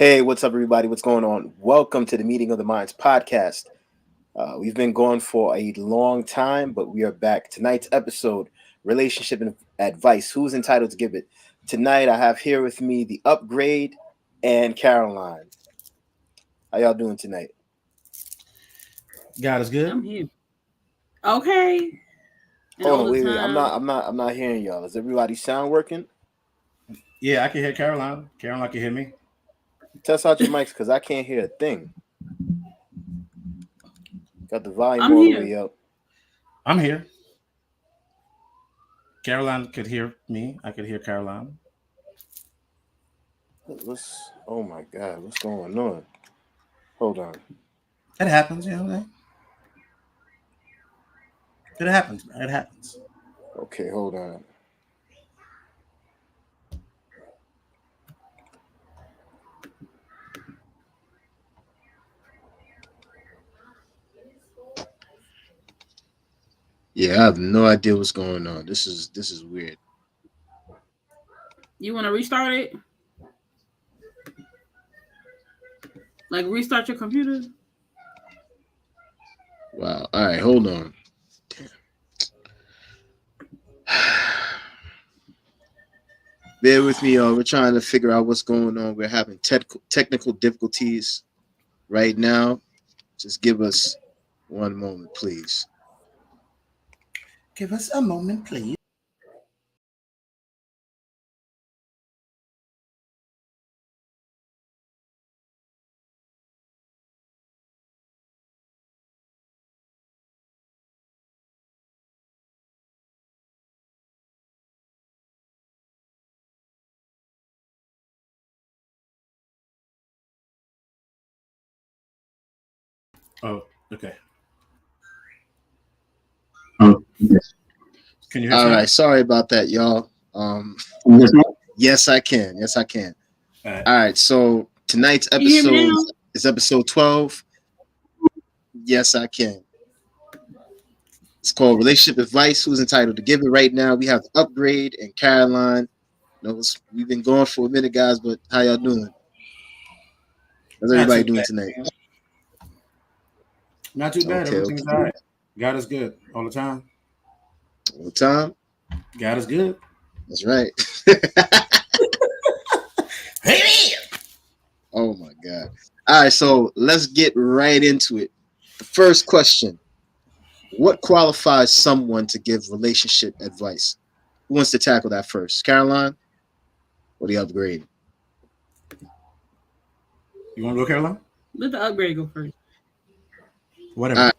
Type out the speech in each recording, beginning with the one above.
Hey, what's up, everybody? What's going on? Welcome to the Meeting of the Minds podcast. We've been going for a long time, but we are back. Tonight's episode, relationship and advice. Who's entitled to give it? Tonight, I have here with me the Upgrade and Caroline. How y'all doing tonight? God is good. I'm here. Okay. Hold on, wait. I'm not hearing y'all. Is everybody's sound working? Yeah, I can hear Caroline. Caroline can hear me. Test out your mics because I can't hear a thing. Got the volume I'm all here. the way up. I'm here. Caroline could hear me. I could hear Caroline. Oh my God, what's going on? Hold on. It happens, you know. It happens. It happens. Okay, hold on. Yeah, I have no idea what's going on. This is weird. You want to restart it? Like restart your computer? Wow. All right, hold on. Damn. Bear with me, y'all. We're trying to figure out what's going on. We're having technical difficulties right now. Just give us one moment, please. Give us a moment, please. Oh, okay. Oh, yes. Can you hear me? All right, sorry about that, y'all. Yes, I can. Yes, I can. All right, so tonight's episode is episode 12. Yes, I can. It's called Relationship Advice. Who's entitled to give it right now? We have Upgrade and Caroline. We've been going for a minute, guys, but how y'all doing? How's everybody doing tonight? Not too bad. Everything's all right. God is good all the time. All the time? God is good. That's right. Hey! Oh, my God. All right, so let's get right into it. The first question. What qualifies someone to give relationship advice? Who wants to tackle that first? Caroline or the Upgrade? You want to go, Caroline? Let the Upgrade go first. Whatever.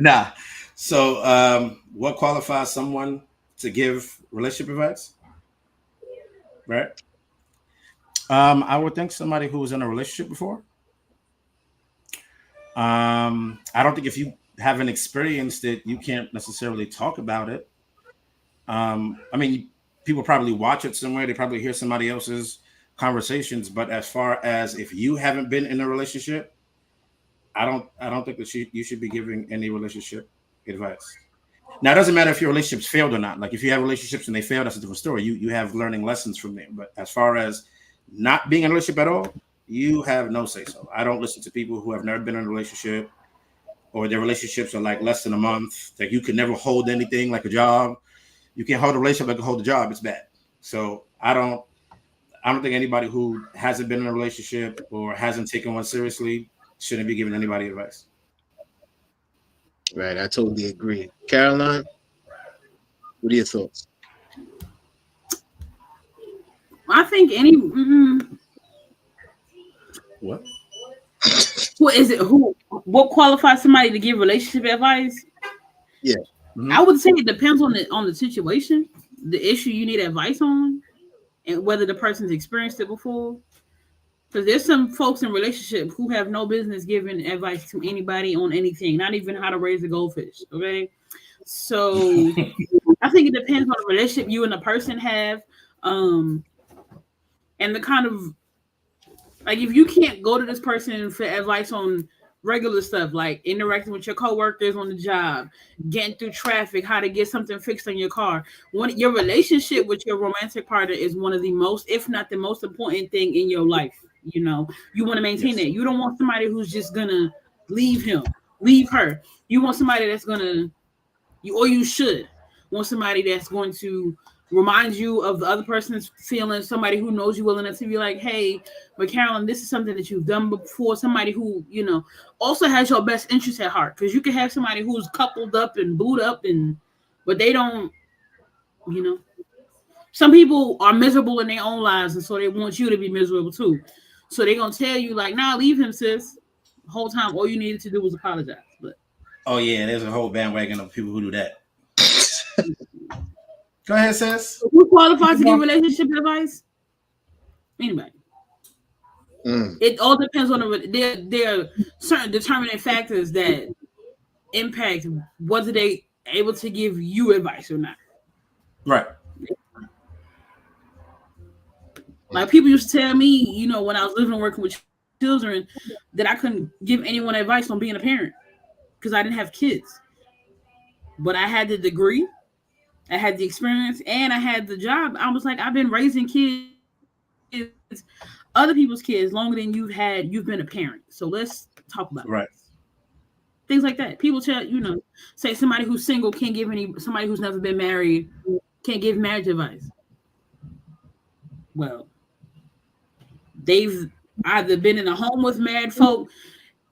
Nah. So, what qualifies someone to give relationship advice? Right. I would think somebody who was in a relationship before. I don't think if you haven't experienced it, you can't necessarily talk about it. I mean, people probably watch it somewhere. They probably hear somebody else's conversations. But as far as if you haven't been in a relationship, I don't think that you should be giving any relationship advice. Now, it doesn't matter if your relationships failed or not. Like if you have relationships and they failed, that's a different story. You have learning lessons from there. But as far as not being in a relationship at all, you have no say so. I don't listen to people who have never been in a relationship or their relationships are like less than a month. Like you can never hold anything like a job. You can't hold a relationship like a hold a job. It's bad. So I don't think anybody who hasn't been in a relationship or hasn't taken one seriously shouldn't be giving anybody advice. Right, I totally agree. Caroline, what are your thoughts? I think What? What is it? What qualifies somebody to give relationship advice? Yeah. Mm-hmm. I would say it depends on the situation, the issue you need advice on, and whether the person's experienced it before. Because there's some folks in relationships who have no business giving advice to anybody on anything, not even how to raise a goldfish. Okay, so I think it depends on the relationship you and the person have, and the kind of like if you can't go to this person for advice on regular stuff like interacting with your coworkers on the job, getting through traffic, how to get something fixed on your car. Your relationship with your romantic partner is one of the most, if not the most important thing in your life. You want to maintain that. You don't want somebody who's just gonna leave him, leave her. You want somebody that's gonna, you should want somebody that's going to remind you of the other person's feelings, somebody who knows you well enough to be like, hey, but Carolyn, this is something that you've done before. Somebody who, also has your best interest at heart. Because you can have somebody who's coupled up and booed up, but they don't, some people are miserable in their own lives, and so they want you to be miserable too. So they're going to tell you like, nah, leave him, sis. The whole time, all you needed to do was apologize. But oh yeah, there's a whole bandwagon of people who do that. Go ahead, sis. Who qualifies to give relationship advice? Anybody. It all depends on there are certain determining factors that impact whether they able to give you advice or not. Right. Like people used to tell me, when I was living and working with children, that I couldn't give anyone advice on being a parent because I didn't have kids. But I had the degree, I had the experience, and I had the job. I was like, I've been raising kids, other people's kids, longer than you've been a parent. So let's talk about right. Things like that. People tell, say somebody who's single can't give somebody who's never been married can't give marriage advice. Well, they've either been in a home with married folk,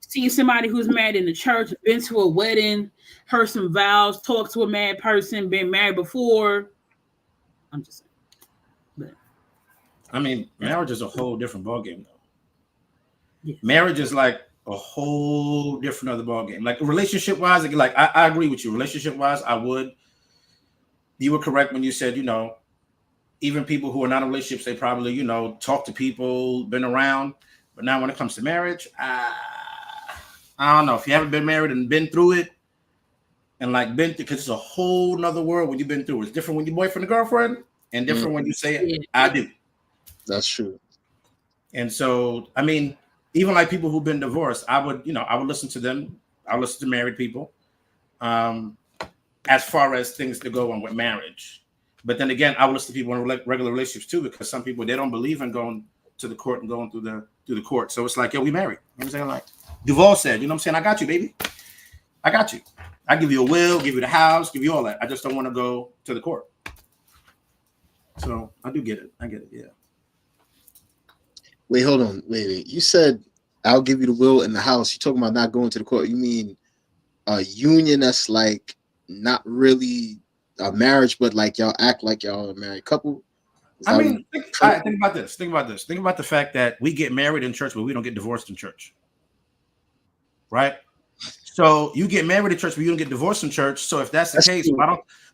seen somebody who's married in the church, been to a wedding, heard some vows, talked to a married person, been married before. I'm just saying. But, I mean, marriage is a whole different ballgame, though. Yes. Marriage is like a whole different other ballgame. Like relationship-wise, like I agree with you. Relationship-wise, you were correct when you said, even people who are not in relationships, they probably, talk to people, been around. But now when it comes to marriage, I don't know. If you haven't been married and been through it, and like been through, because it's a whole nother world when you've been through it. It's different when you're boyfriend and girlfriend, and different when you say, I do. That's true. And so, I mean, even like people who've been divorced, I would listen to them. I would listen to married people as far as things to go on with marriage. But then again, I would listen to people in regular relationships too, because some people, they don't believe in going to the court and going through the court. So it's like, yo, we married. You know what I'm saying? Like Duval said, you know what I'm saying? I got you, baby. I got you. I give you a will, give you the house, give you all that. I just don't want to go to the court. So I do get it. I get it. Yeah. Wait, hold on. Wait. You said I'll give you the will and the house. You talking about not going to the court? You mean a union that's like not really a marriage, but like y'all act like y'all a married couple? I mean, think about this. Think about the fact that we get married in church, but we don't get divorced in church. Right? So you get married in church, but you don't get divorced in church. So if that's the case,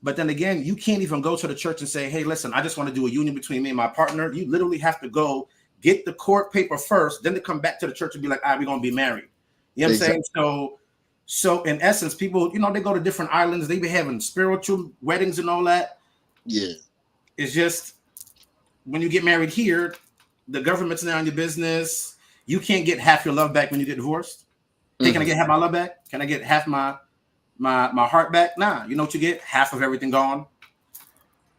but then again, you can't even go to the church and say, hey, listen, I just want to do a union between me and my partner. You literally have to go get the court paper first, then to come back to the church and be like, all right, we're going to be married. You know what I'm saying? So in essence, people, they go to different islands. They be having spiritual weddings and all that. Yeah. It's just when you get married here, the government's now in your business. You can't get half your love back when you get divorced. Hey, can I get half my love back? Can I get half my heart back? Nah, you know what you get? Half of everything gone.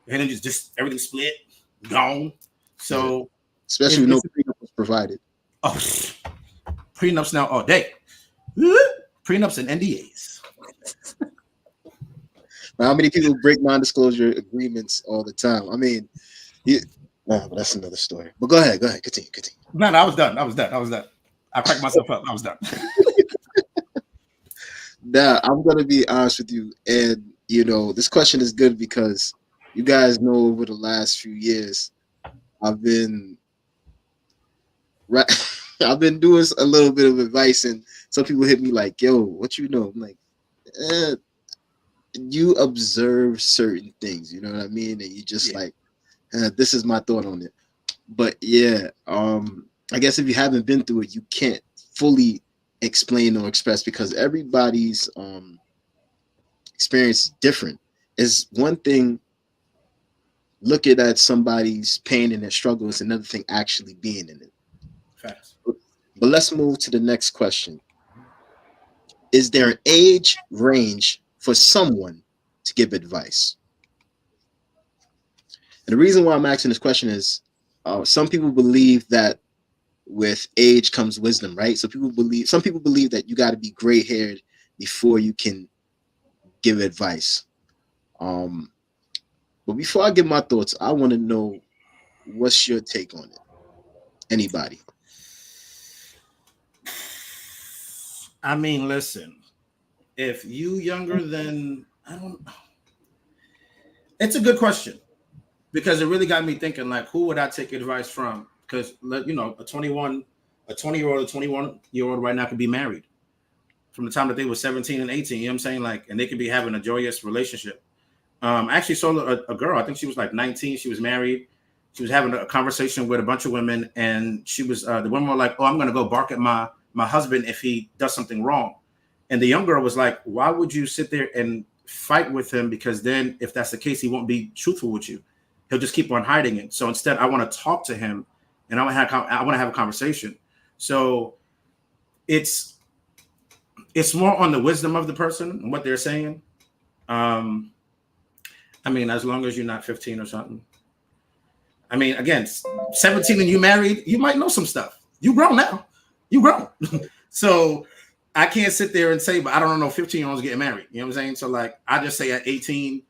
And then just everything split, gone. So especially when no prenup was provided. Oh, prenups now all day. Prenups and NDAs. Now, how many people break non-disclosure agreements all the time? I mean, but that's another story. But go ahead, continue. No, I was done. I cracked myself up. I was done. Now, I'm gonna be honest with you, and this question is good because you guys know over the last few years, I've been doing a little bit of advice, and some people hit me like, "Yo, what you know?" I'm like, you observe certain things, you know what I mean, and you just like, this is my thought on it. But yeah, I guess if you haven't been through it, you can't fully explain or express because everybody's experience is different. Is one thing looking at somebody's pain and their struggle is another thing actually being in it. Facts. But let's move to the next question. is there an age range for someone to give advice? And the reason why I'm asking this question is some people believe that with age comes wisdom, right? So some people believe that you got to be gray-haired before you can give advice. But before I give my thoughts, I want to know, what's your take on it? Anybody? I mean, listen, if you younger than, I don't know. It's a good question because it really got me thinking, like, who would I take advice from? Because, you know, a 21-year-old right now could be married from the time that they were 17 and 18, you know what I'm saying? Like, and they could be having a joyous relationship. I actually saw a girl, I think she was like 19, she was married. She was having a conversation with a bunch of women, and she was, the women were like, oh, I'm going to go bark at my husband if he does something wrong. And the young girl was like, why would you sit there and fight with him? Because then if that's the case, he won't be truthful with you. He'll just keep on hiding it. So instead, I want to talk to him, and I want to have a conversation. So it's more on the wisdom of the person and what they're saying. I mean, as long as you're not 15 or something. I mean, again, 17 and you married, you might know some stuff. You grown now. You grown. So I can't sit there and say, but I don't know 15-year-olds getting married. You know what I'm saying? So like, I just say at 18,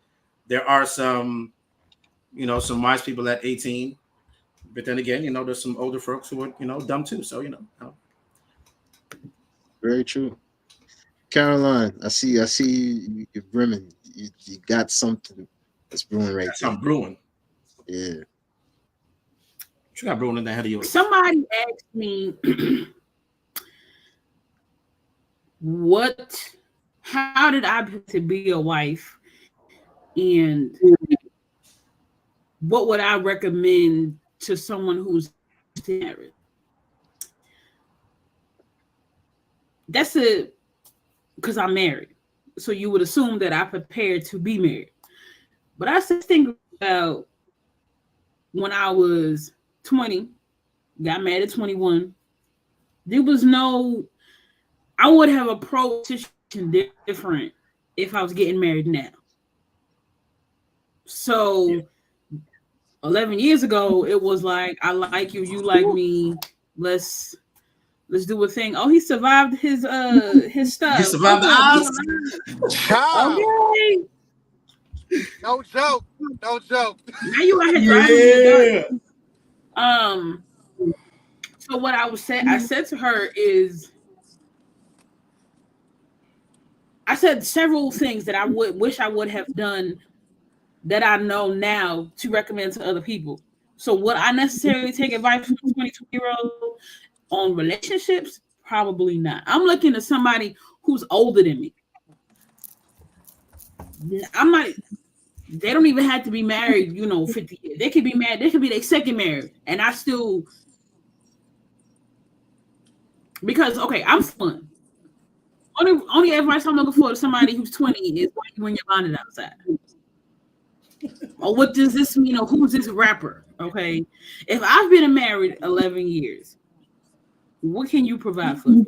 there are some, you know, some wise people at 18. But then again, you know, there's some older folks who are, you know, dumb too. So, you know. Very true. Caroline, I see you're brimming. You got something that's brewing right there. Something brewing. Yeah. What you got brewing in the head of yours? Somebody asked me how did I to be a wife, and what would I recommend to someone who's married? That's because I'm married. So you would assume that I prepared to be married. But I just think about when I was 20, got married at 21. There was I would have approached it different if I was getting married now. So 11 years ago, it was like, I like you, you like me. Let's do a thing. Oh, he survived his stuff. He survived the odds. Okay. No joke. No joke. Now you out here driving. So what I said to her is, I said several things that I wish I would have done that I know now to recommend to other people. So would I necessarily take advice from a 22-year-old on relationships? Probably not. I'm looking at somebody who's older than me. They don't even have to be married, 50 years. They could be married. They could be their second marriage. And I still, because, okay, I'm fun. Only advice I'm looking for to somebody who's 20 is why you wearing your bonnet outside. Or what does this mean? Or who's this rapper? Okay. If I've been married 11 years, what can you provide for me?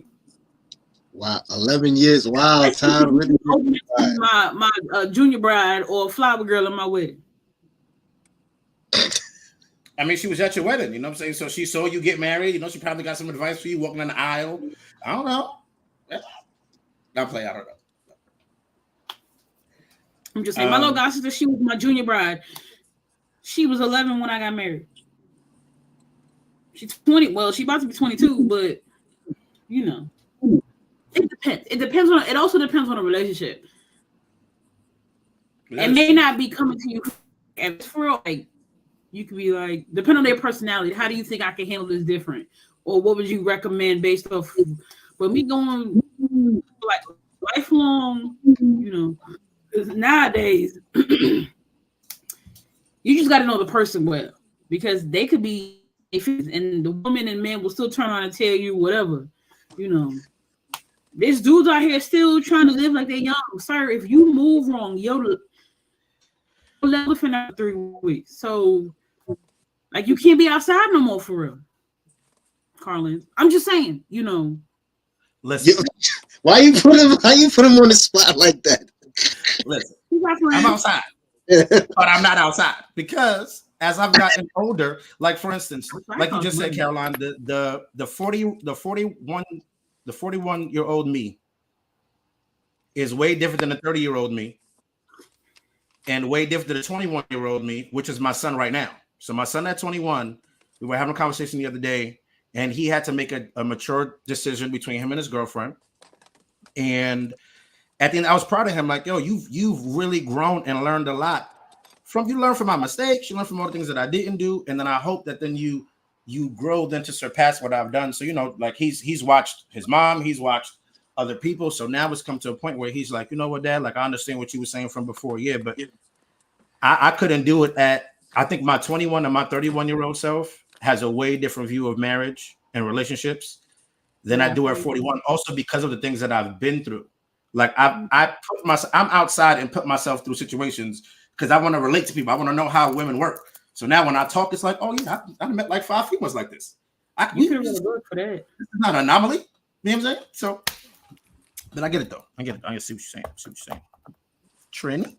Wow, 11 years. Wow, time. Really my junior bride or flower girl in my wedding. I mean, she was at your wedding, you know what I'm saying? So she saw you get married. She probably got some advice for you walking down the aisle. I don't know. I don't know. I'm just saying, my little god sister, she was my junior bride. She was 11 when I got married. She's 20. Well, she's about to be 22, but it depends. It also depends on the relationship. It may not be coming to you and for real. Like, you could be like, depending on their personality, how do you think I can handle this different? Or what would you recommend based off? But me going like lifelong, because nowadays you just got to know the person well, because they could be, and the women and men will still turn around and tell you whatever, There's dudes out here still trying to live like they're young. Sir, if you move wrong, you'll live in 3 weeks. So, like, you can't be outside no more for real, Carlin. I'm just saying, Listen, Why you put him on the spot like that? Listen, I'm outside, but I'm not outside because as I've gotten older, like for instance, like you just said, Caroline, the 41-year-old me is way different than the 30-year-old me, and way different than the 21-year-old me, which is my son right now. So my son at 21, we were having a conversation the other day, and he had to make a mature decision between him and his girlfriend. And at the end, I was proud of him. Like, yo, you've really grown and learned a lot. You learn from my mistakes, you learn from all the things that I didn't do, and then I hope that then you grow then to surpass what I've done. So like he's watched his mom, he's watched other people. So now it's come to a point where he's like, you know what, Dad? Like I understand what you were saying from before, yeah, but I couldn't do it I think my 21 and my 31-year-old self has a way different view of marriage and relationships than I do at 41. Also because of the things that I've been through. Like I'm outside and put myself through situations because I want to relate to people. I want to know how women work. So now when I talk, it's like, oh yeah, I met like 5 females like this. You could really work for that. This is not an anomaly. You know what I'm saying? So, but I get it though. I get it. I see what you're saying. Trini?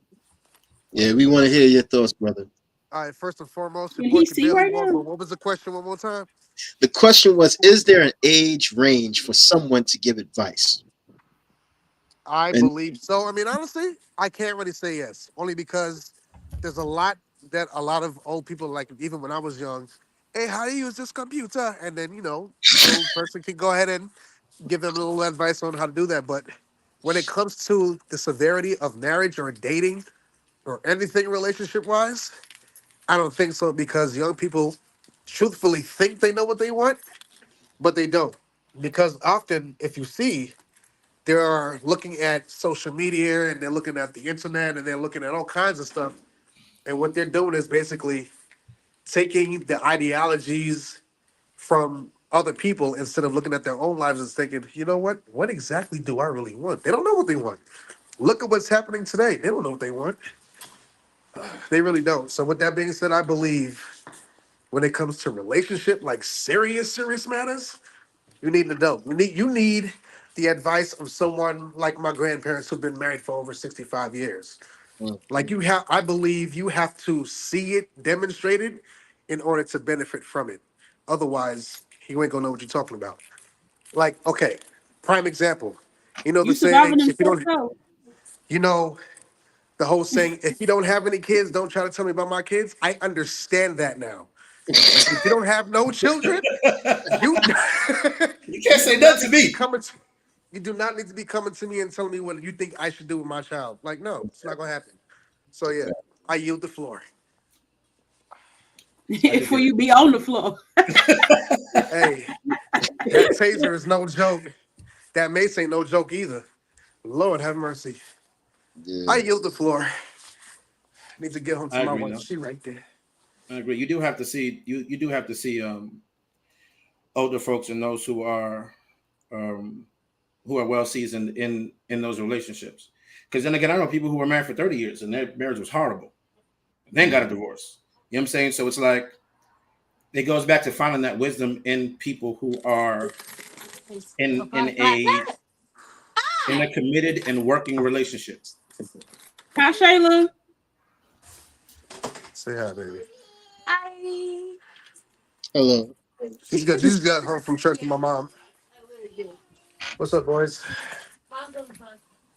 Yeah, we want to hear your thoughts, brother. All right, first and foremost, Can he see right now? what was the question one more time? The question was, is there an age range for someone to give advice? I believe so. I mean, honestly, I can't really say yes, only because there's a lot that a lot of old people, like even when I was young, hey, how do you use this computer? And then, the old person can go ahead and give them a little advice on how to do that. But when it comes to the severity of marriage or dating or anything relationship-wise, I don't think so, because young people truthfully think they know what they want, but they don't. Because often, if you see, they are looking at social media and they're looking at the internet and they're looking at all kinds of stuff. And what they're doing is basically taking the ideologies from other people instead of looking at their own lives and thinking, you know what exactly do I really want? They don't know what they want. Look at what's happening today. They don't know what they want. They really don't. So with that being said, I believe when it comes to relationship, like serious matters, you need an adult. You need the advice of someone like my grandparents who've been married for over 65 years. Like I believe you have to see it demonstrated in order to benefit from it. Otherwise, you ain't gonna know what you're talking about. Like, okay, prime example. The saying, if you don't, you know, the whole saying, if you don't have any kids, don't try to tell me about my kids. I understand that now. Like, if you don't have no children, you you can't say that to me. You do not need to be coming to me and telling me what you think I should do with my child. Like, no, it's not gonna happen. So yeah, I yield the floor. Before you be on the floor. Hey, that taser is no joke. That mace ain't no joke either. Lord have mercy. Yeah. I yield the floor. I need to get home to my wife. No? She right there. I agree. You do have to see you do have to see older folks and those who are well seasoned in those relationships. Because then again, I know people who were married for 30 years and their marriage was horrible. Then got a divorce. You know what I'm saying? So it's like it goes back to finding that wisdom in people who are in a committed and working relationship. Hi, Shayla. Say hi, baby. Hi. Hello. She just got home from church with my mom. What's up, boys?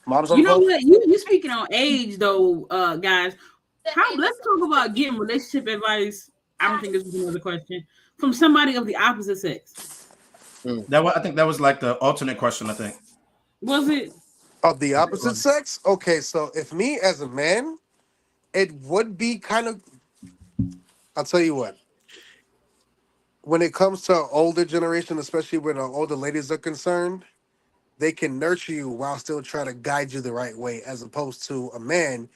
Mom's on the phone? What? You speaking on age though, guys. Let's talk about getting relationship advice. I don't think this was another question from somebody of the opposite sex. I think that was like the alternate question. I think was it of the opposite sex? Okay, so if me as a man, it would be kind of. I'll tell you what. When it comes to older generation, especially when older ladies are concerned, they can nurture you while still trying to guide you the right way, as opposed to a man.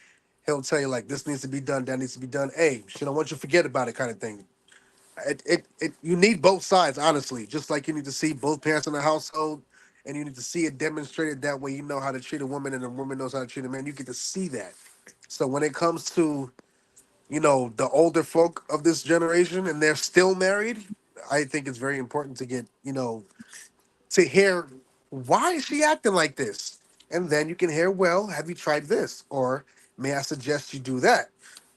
He'll tell you like this needs to be done, that needs to be done. Hey, she don't want you to forget about it, kind of thing. You need both sides, honestly. Just like you need to see both parents in the household, and you need to see it demonstrated that way. You know how to treat a woman, and a woman knows how to treat a man. You get to see that. So when it comes to, the older folk of this generation, and they're still married, I think it's very important to get, to hear why is she acting like this? And then you can hear, well, have you tried this? Or may I suggest you do that?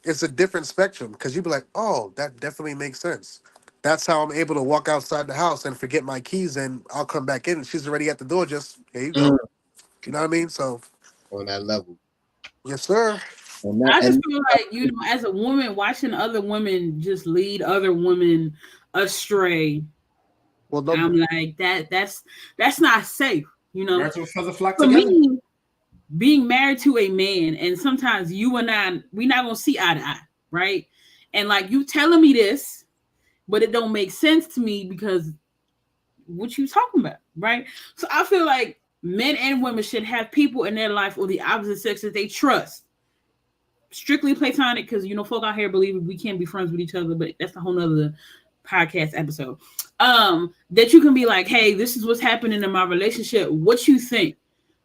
It's a different spectrum because you'd be like, oh, that definitely makes sense. That's how I'm able to walk outside the house and forget my keys, and I'll come back in and she's already at the door. Just here you go. You know what I mean? So On that level. yes, sir. I just feel like, you know, as a woman, watching other women just lead other women astray. Well, no, I'm like, that's not safe, you know. Birds of a feather flock For together. me, being married to a man, and sometimes you and I, we're not gonna see eye to eye, right? And like, you telling me this, but it don't make sense to me because what you talking about, right? So I feel like men and women should have people in their life or the opposite sex that they trust. Strictly platonic, because you know, folk out here believe we can't be friends with each other, but that's a whole nother podcast episode. That you can be like, hey, this is what's happening in my relationship. What you think?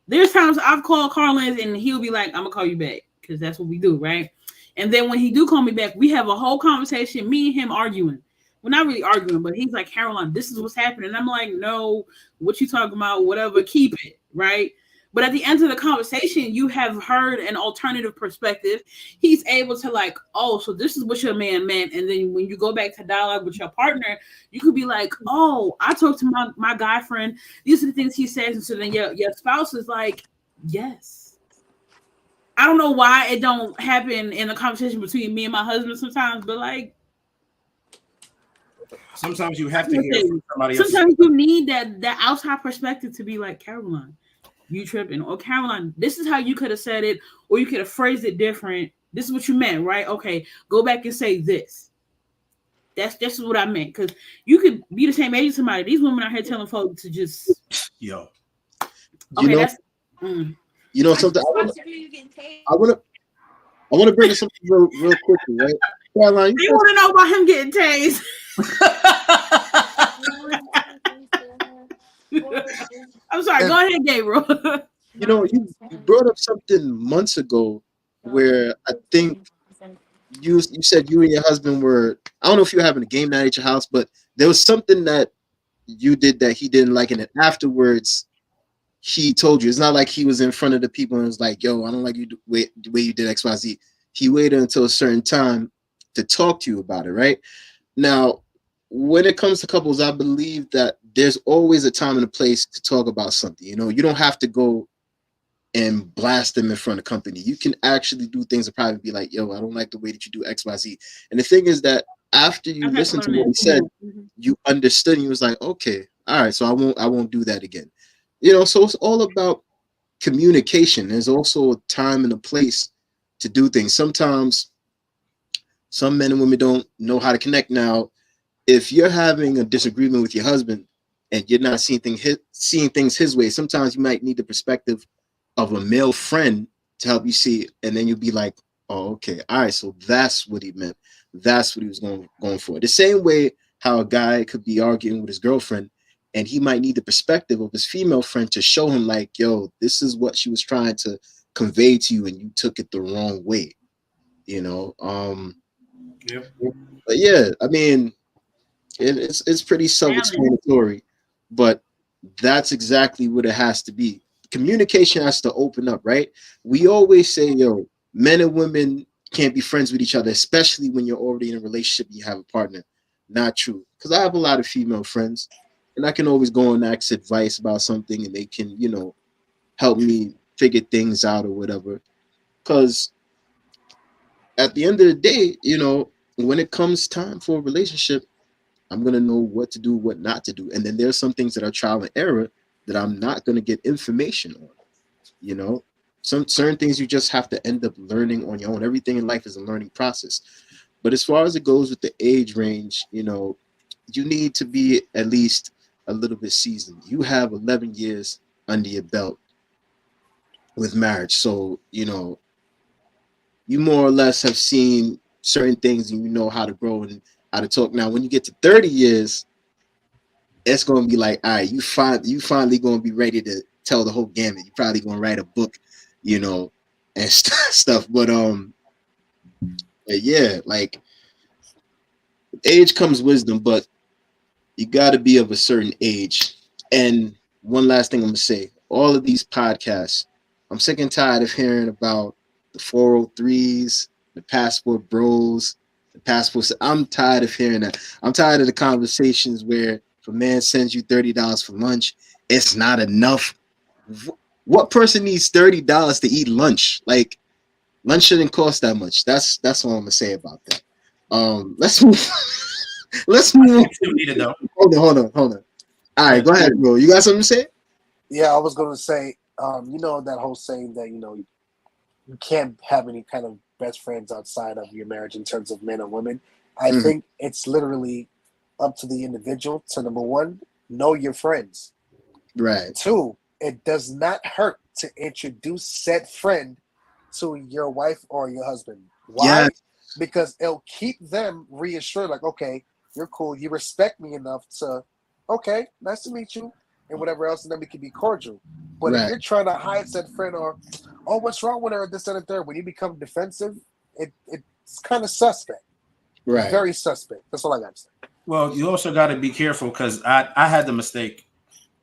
There's times I've called Carlin and he'll be like, I'm gonna call you back, because that's what we do, right? And then when he do call me back, we have a whole conversation, me and him arguing. We're not really arguing, but he's like, Caroline, this is what's happening. And I'm like, no, what you talking about? Whatever, keep it, right? But at the end of the conversation, you have heard an alternative perspective. He's able to like, oh, so this is what your man meant. And then when you go back to dialogue with your partner, you could be like, oh, I talked to my guy friend. These are the things he says. And so then your spouse is like, yes. I don't know why it don't happen in the conversation between me and my husband sometimes, but like, sometimes you have to hear from somebody else. Sometimes you need that outside perspective to be like, Caroline, you tripping, or Caroline, this is how you could have said it, or you could have phrased it different. This is what you meant, right? Okay, go back and say this. That's what I meant, because you could be the same age as somebody. These women out here telling folks to just yo. Okay, that's you know something. I want to bring in something real quickly, right? Caroline, you want to know about him getting tased? I'm sorry. Go ahead, Gabriel. You know, you brought up something months ago where I think you said you and your husband were, I don't know if you were having a game night at your house, but there was something that you did that he didn't like, and then afterwards he told you. It's not like he was in front of the people and was like, yo, I don't like you the way you did XYZ. He waited until a certain time to talk to you about it, right? Now, when it comes to couples, I believe that there's always a time and a place to talk about something. You know, you don't have to go and blast them in front of company. You can actually do things and probably be like, yo, I don't like the way that you do XYZ. And the thing is that after you listen to what he said, you understood and you was like, okay, all right, so I won't do that again. You know, so it's all about communication. There's also a time and a place to do things. Sometimes some men and women don't know how to connect. Now, if you're having a disagreement with your husband and you're not seeing things his way, sometimes you might need the perspective of a male friend to help you see, and then you'll be like, oh, okay, all right, so that's what he meant. That's what he was going for. The same way how a guy could be arguing with his girlfriend and he might need the perspective of his female friend to show him like, yo, this is what she was trying to convey to you and you took it the wrong way, you know? Yep. But yeah, I mean, it's pretty self-explanatory, but that's exactly what it has to be. Communication has to open up, right? We always say, yo, men and women can't be friends with each other, especially when you're already in a relationship and you have a partner. Not true. Because I have a lot of female friends, and I can always go and ask advice about something, and they can, you know, help me figure things out or whatever. Because at the end of the day, you know, when it comes time for a relationship, I'm going to know what to do, what not to do. And then there's some things that are trial and error that I'm not going to get information on. You know, some certain things you just have to end up learning on your own. Everything in life is a learning process. But as far as it goes with the age range, you know, you need to be at least a little bit seasoned. You have 11 years under your belt with marriage. So, you know, you more or less have seen certain things and you know how to grow and how to talk. Now, when you get to 30 years, it's going to be like, all right, you finally going to be ready to tell the whole gamut. You're probably going to write a book, you know, and stuff. But yeah, like age comes wisdom, but you got to be of a certain age. And one last thing I'm gonna say. All of these podcasts, I'm sick and tired of hearing about the 403s, the passport bros, the passports. I'm tired of hearing that. I'm tired of the conversations where if a man sends you $30 for lunch, it's not enough. What person needs $30 to eat lunch? Like, lunch shouldn't cost that much. That's all I'm gonna say about that. Let's move. Let's move. On. Hold on. All right, go ahead, bro. You got something to say? Yeah, I was gonna say, you know that whole saying that you can't have any kind of best friends outside of your marriage in terms of men or women. I think it's literally up to the individual to, number one, know your friends. Right. Two, it does not hurt to introduce said friend to your wife or your husband. Why? Yeah. Because it'll keep them reassured, like, okay, you're cool, you respect me enough to, okay, nice to meet you, and whatever else, and then we can be cordial. But if you're trying to hide said friend or, oh, what's wrong with her, this and the third, when you become defensive, it's kind of suspect. Right. Very suspect. That's all I got to say. Well, you also got to be careful because I had the mistake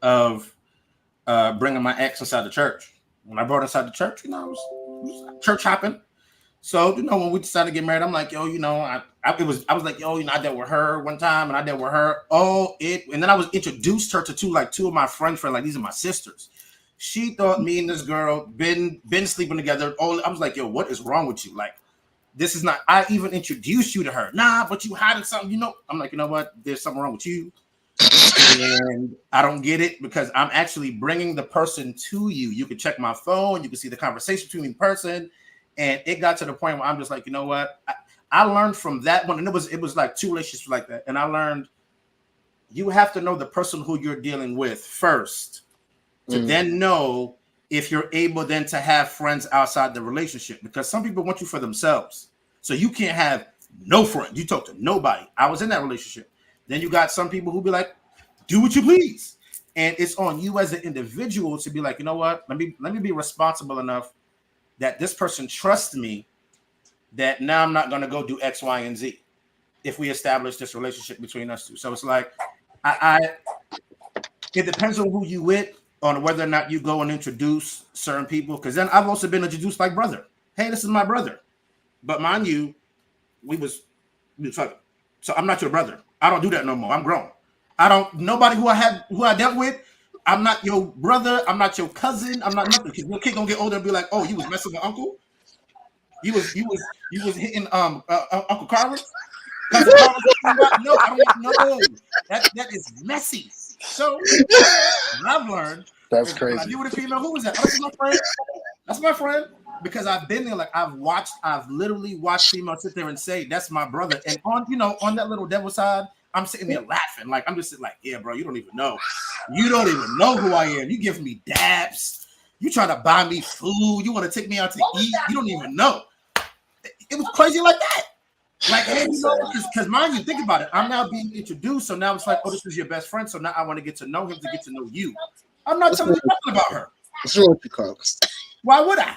of bringing my ex inside the church. When I brought her inside the church, I was church hopping. So, when we decided to get married, I'm like, yo, I was like, yo, I dealt with her one time and I dealt with her. And then I was introduced her to two of my friends, like, these are my sisters. She thought me and this girl been sleeping together. I was like, yo, what is wrong with you? Like, this is not, I even introduced you to her. Nah, but you hiding something, I'm like, you know what? There's something wrong with you. And I don't get it because I'm actually bringing the person to you. You can check my phone. You can see the conversation between the person. And it got to the point where I'm just like, you know what? I learned from that one. And it was like two relationships like that. And I learned you have to know the person who you're dealing with first to then know if you're able then to have friends outside the relationship, because some people want you for themselves. So you can't have no friend. You talk to nobody. I was in that relationship. Then you got some people who be like, do what you please. And it's on you as an individual to be like, you know what? Let me be responsible enough that this person trusts me that now I'm not going to go do X, Y, and Z if we establish this relationship between us two. So it's like, it depends on who you with, on whether or not you go and introduce certain people. Because then I've also been introduced like brother. Hey, this is my brother. But mind you, we was fucking. So I'm not your brother. I don't do that no more. I'm grown. Nobody who I dealt with, I'm not your brother. I'm not your cousin. I'm not nothing. Because your kid gonna get older and be like, oh, you was messing with uncle. You was hitting Uncle Carlos. No, I don't know. That is messy. So what I've learned. That's crazy. When I deal with a female, who is that? Oh, that's my friend. That's my friend. Because I've been there, like I've literally watched females sit there and say, that's my brother. And on that little devil side, I'm sitting there laughing. Like, I'm just sitting like, yeah, bro, you don't even know. You don't even know who I am. You give me dabs. You trying to buy me food. You want to take me out to eat. You don't even know. It was crazy like that. Like, hey, because mind you, think about it. I'm now being introduced. So now it's like, oh, this is your best friend. So now I want to get to know him to get to know you. I'm not telling you nothing about her. What's wrong with you, Carlos? Why would I?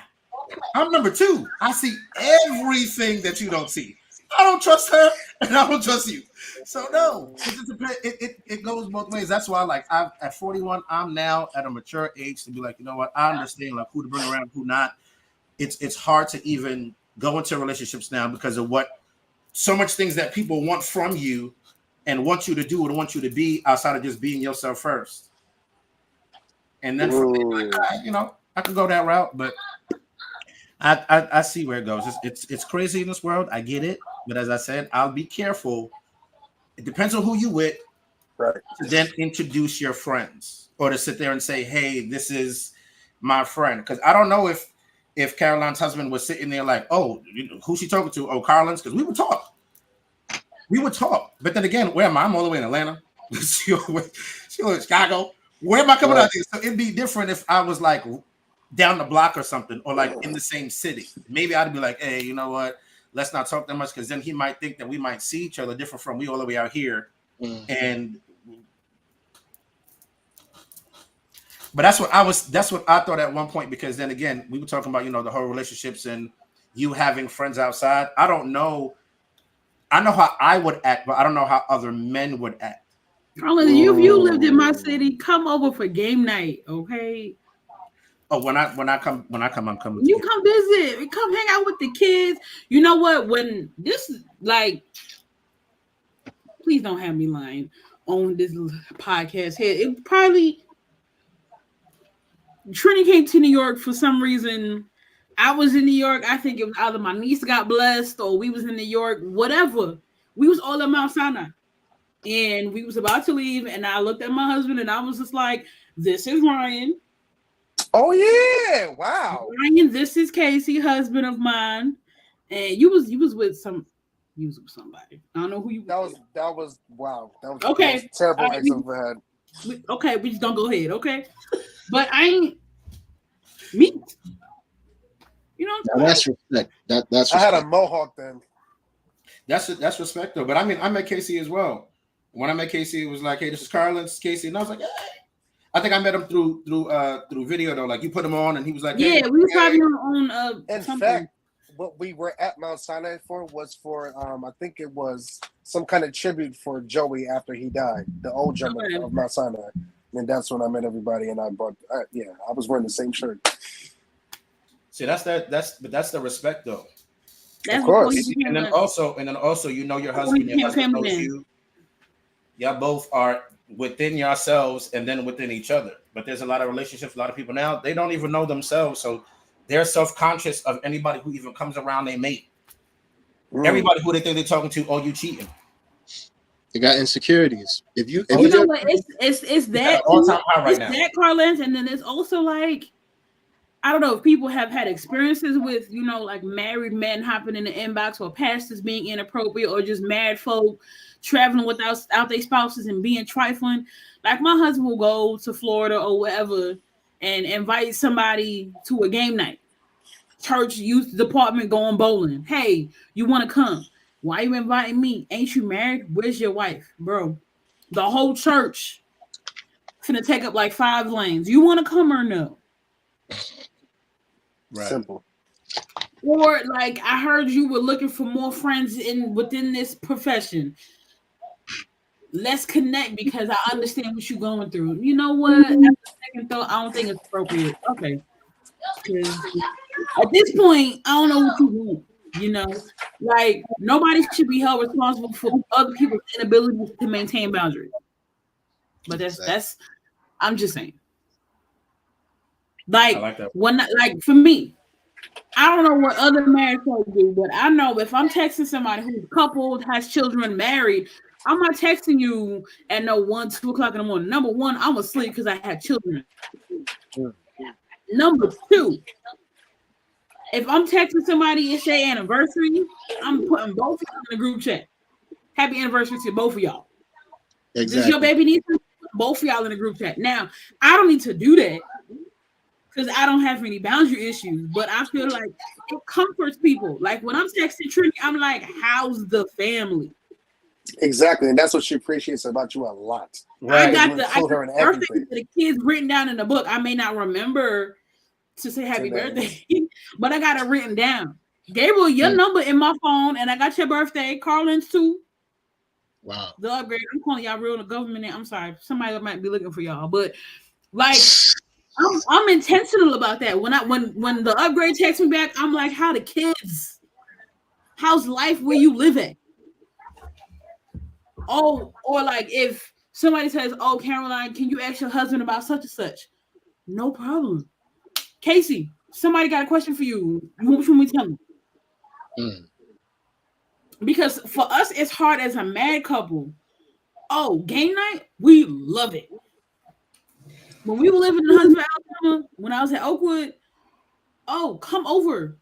I'm number two. I see everything that you don't see. I don't trust her, and I don't trust you. So no, it goes both ways. That's why, at 41, I'm now at a mature age to be like, you know what? I understand who to bring around, who not. It's hard to even go into relationships now because of so much things that people want from you and want you to do and want you to be outside of just being yourself first. And then from there, I could go that route, but I see where it goes. It's crazy in this world. I get it. But as I said, I'll be careful. It depends on who you with. Right. To then introduce your friends or to sit there and say, hey, this is my friend. Because I don't know if Caroline's husband was sitting there like, oh, who's she talking to? Oh, Carlin's? Because we would talk. But then again, where am I? I'm all the way in Atlanta. She in Chicago. Where am I coming out here? So it'd be different if I was like down the block or something, or like in the same city. Maybe I'd be like, hey, you know what? Let's not talk that much, because then he might think that we might see each other different from we all the way out here. But that's what I thought at one point, because then again, we were talking about, the whole relationships and you having friends outside. I don't know. I know how I would act, but I don't know how other men would act. Carlin, if you lived in my city, come over for game night, okay? Oh, when I come, I'm coming. You come visit, come hang out with the kids. You know what? When this like, please don't have me lying on this podcast here. It probably Trini came to New York for some reason. I was in New York. I think it was either my niece got blessed or we was in New York. Whatever. We was all at Mount Sinai, and we was about to leave. And I looked at my husband, and I was just like, "This is Ryan." Oh yeah! Wow. Ryan, this is Casey, husband of mine, and you was with somebody. I don't know who you. That was wow. That was okay. That was terrible ex I've had. Okay, we just don't go ahead. Okay, but I ain't me. You know, now that's respect. That's respect. I had a mohawk then. That's respect though. But I mean, I met Casey as well. When I met Casey, it was like, "Hey, this is Carlin, this is Casey," and I was like, "Hey." I think I met him through video though. Like you put him on, and he was like, "Yeah, hey, we were probably on." In something. fact, what we were at Mount Sinai for was for I think it was some kind of tribute for Joey after he died, the old gentleman of Mount Sinai, and that's when I met everybody. And I bought, I was wearing the same shirt. See, that's the respect though. That's of course. And then also, you know your husband, your husband knows you. Y'all both are within yourselves and then within each other. But there's a lot of relationships, a lot of people now, they don't even know themselves. So they're self-conscious of anybody who even comes around their mate. Everybody who they think they're talking to, oh, you cheating. They got insecurities. If you know what, it's that all-time high right it's now. that, Carlin, and then it's also like, I don't know if people have had experiences with, like married men hopping in the inbox or pastors being inappropriate or just married folk traveling without their spouses and being trifling. Like my husband will go to Florida or wherever and invite somebody to a game night. Church youth department going bowling. Hey, you want to come? Why you inviting me? Ain't you married? Where's your wife? Bro, the whole church finna take up like 5 lanes. You want to come or no? Right. Simple. Or like I heard you were looking for more friends within this profession. Let's connect because I understand what you're going through. You know what? After second thought, I don't think it's appropriate. Okay. At this point, I don't know what you want. Like nobody should be held responsible for other people's inability to maintain boundaries. But that's I'm just saying. Like for me, I don't know what other married folks do, but I know if I'm texting somebody who's coupled, has children, married, I'm not texting you at 1, 2 o'clock in the morning. Number one, I'm asleep because I have children. Number two, if I'm texting somebody, it's their anniversary, I'm putting both of y'all in the group chat. Happy anniversary to both of y'all. Exactly. Does your baby need to put both of y'all in the group chat? Now, I don't need to do that because I don't have any boundary issues, but I feel like it comforts people. Like when I'm texting Trini, I'm like, how's the family? Exactly, and that's what she appreciates about you a lot. Right. I got the birthday to the kids written down in the book. I may not remember to say happy birthday, but I got it written down. Gabriel, your number in my phone, and I got your birthday. Carlin's too. Wow. The upgrade. I'm calling y'all real government. I'm sorry. Somebody might be looking for y'all, but like I'm intentional about that. When the upgrade texts me back, I'm like, how the kids? How's life where you live at? Oh, or like if somebody says, "Oh, Caroline, can you ask your husband about such and such?" No problem. Casey, somebody got a question for you. What should we tell them? Because for us, it's hard as a married couple. Oh, game night, we love it. When we were living in Huntsville, Alabama, when I was at Oakwood, oh, come over.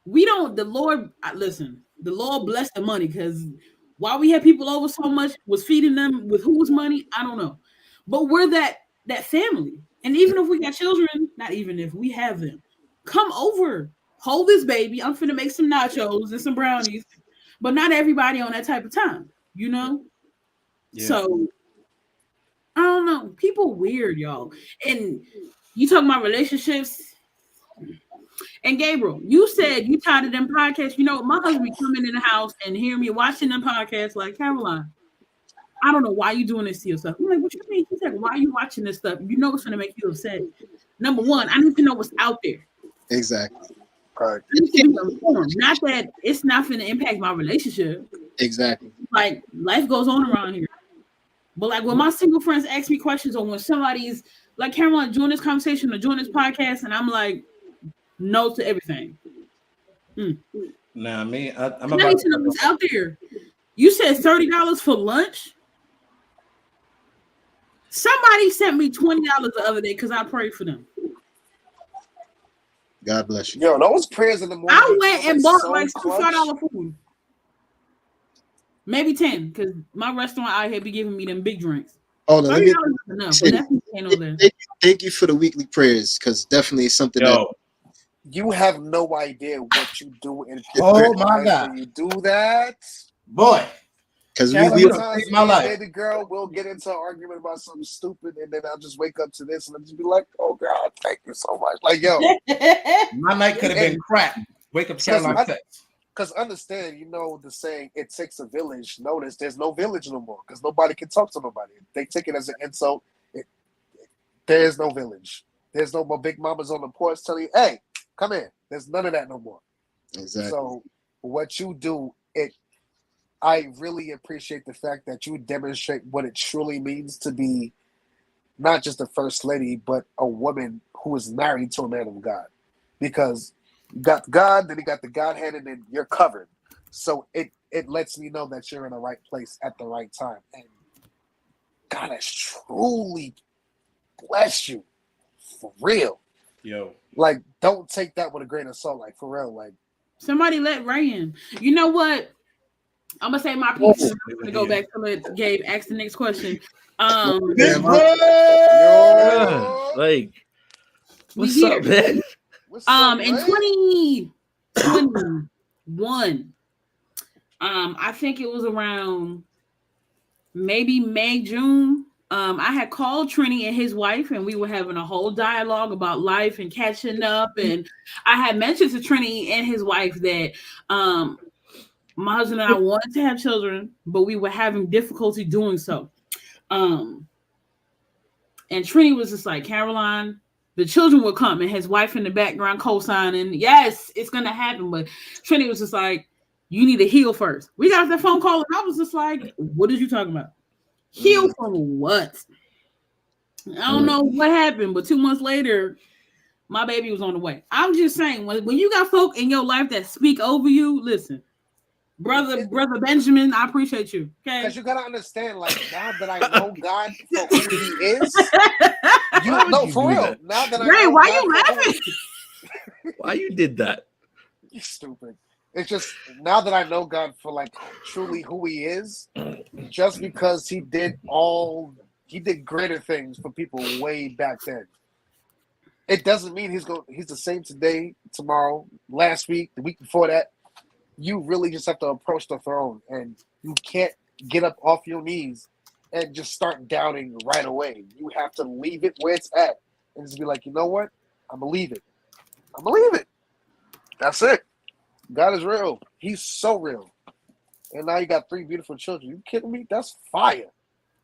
We don't. The Lord bless the money because why we had people over so much was feeding them with whose money, I don't know. But we're that family. And even if we got children, not even if we have them, come over, hold this baby. I'm finna make some nachos and some brownies, but not everybody on that type of time, Yeah. So I don't know. People weird, y'all. And you talking about relationships. And Gabriel, you said you tired of them podcasts. My husband be coming in the house and hear me watching them podcasts like Caroline. I don't know why you doing this to yourself. I'm like, what you mean? He's like, why are you watching this stuff? You know it's gonna make you upset. Number one, I need to know what's out there. Exactly. Right. I need to be informed. Not that it's not gonna impact my relationship. Exactly. Like life goes on around here. But like when my single friends ask me questions, or when somebody's like, Caroline, join this conversation or join this podcast, and I'm like, no to everything. Nah, me, I'm I need to know what's out there. You said $30 for lunch. Somebody sent me $20 the other day because I prayed for them. God bless you. Yo, those prayers in the morning. I went and bought so like clutch. $5 food. Maybe 10, because my restaurant out here be giving me them big drinks. Hold on, let me enough, but that's thank you for the weekly prayers, because definitely it's something that you have no idea what you do in oh my God when you do that, boy. Because my life, baby girl, we'll get into an argument about something stupid, and then I'll just wake up to this and I'll just be like, "Oh God, thank you so much." Like, yo, my night could have been crap. Wake up to Caroline sex. Because understand, you know the saying, "It takes a village." Notice there's no village no more because nobody can talk to nobody. They take it as an insult. There is no village. There's no more big mamas on the porch telling you, "Hey, come in." There's none of that no more. Exactly. So what you do, I really appreciate the fact that you demonstrate what it truly means to be not just a first lady, but a woman who is married to a man of God. Because you got God, then you got the Godhead, and then you're covered. So it lets me know that you're in the right place at the right time. And God has truly blessed you. For real. Yo. Like, don't take that with a grain of salt. Like, for real. Like, somebody let Ray in. You know what? I'm gonna say my piece. I'm gonna go back to let Gabe ask the next question. This like, what's up, man? In 2021, I think it was around maybe May, June. I had called Trini and his wife, and we were having a whole dialogue about life and catching up. And I had mentioned to Trini and his wife that my husband and I wanted to have children, but we were having difficulty doing so. And Trini was just like, Caroline, the children will come, and his wife in the background co-signing, yes, it's gonna happen. But Trini was just like, you need to heal first. We got that phone call, and I was just like, what are you talking about? Heal from what? I don't know what happened, but 2 months later, my baby was on the way. I'm just saying, when you got folk in your life that speak over you, listen, brother Benjamin, I appreciate you. Okay, because you gotta understand, like, now that I know God for who He is, you know, for real. That? Now that I Ray, know why God you laughing? Why you did that? You stupid. It's just now that I know God for like truly who He is, just because He did greater things for people way back then. It doesn't mean He's the same today, tomorrow, last week, the week before that. You really just have to approach the throne, and you can't get up off your knees and just start doubting right away. You have to leave it where it's at and just be like, you know what? I'm gonna leave it. I'm gonna leave it. That's it. God is real. He's so real. And now you got 3 beautiful children. You kidding me? That's fire.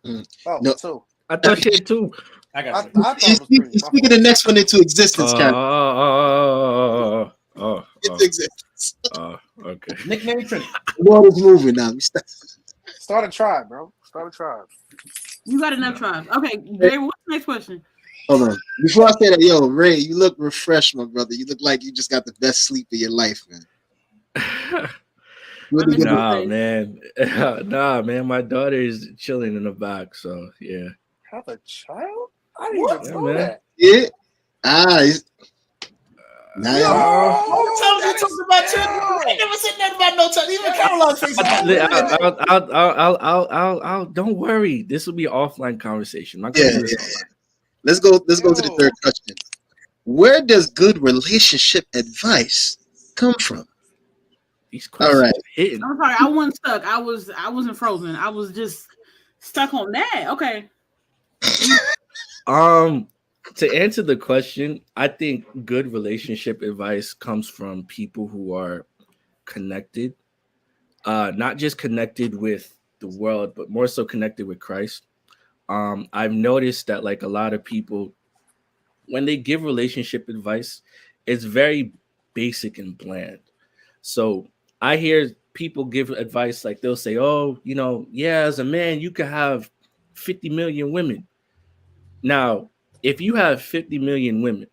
Oh, no. 2. I thought she had 2. I got you. I speaking the next one into existence, into existence. Okay. Nickname Trinity. The world is moving now. Start a tribe, bro. Start a tribe. You got enough tribes. Okay, Ray, what's the next question? Hold on. Before I say that, yo, Ray, you look refreshed, my brother. You look like you just got the best sleep of your life, man. Really nah, man. Nah, man. My daughter is chilling in the back, so yeah. Have a child? I didn't even know that. Yeah. Nice. All the times you talked about children, I never said nothing about no child. Even Caroline. I'll don't worry. This will be an offline conversation. Yeah. Let's go to the third question. Where does good relationship advice come from? These questions all right. Hitting. I'm sorry, I wasn't stuck. I wasn't frozen. I was just stuck on that. Okay. To answer the question, I think good relationship advice comes from people who are connected, not just connected with the world, but more so connected with Christ. I've noticed that like a lot of people, when they give relationship advice, it's very basic and bland. So I hear people give advice like they'll say, "Oh, yeah, as a man, you could have 50 million women." Now, if you have 50 million women,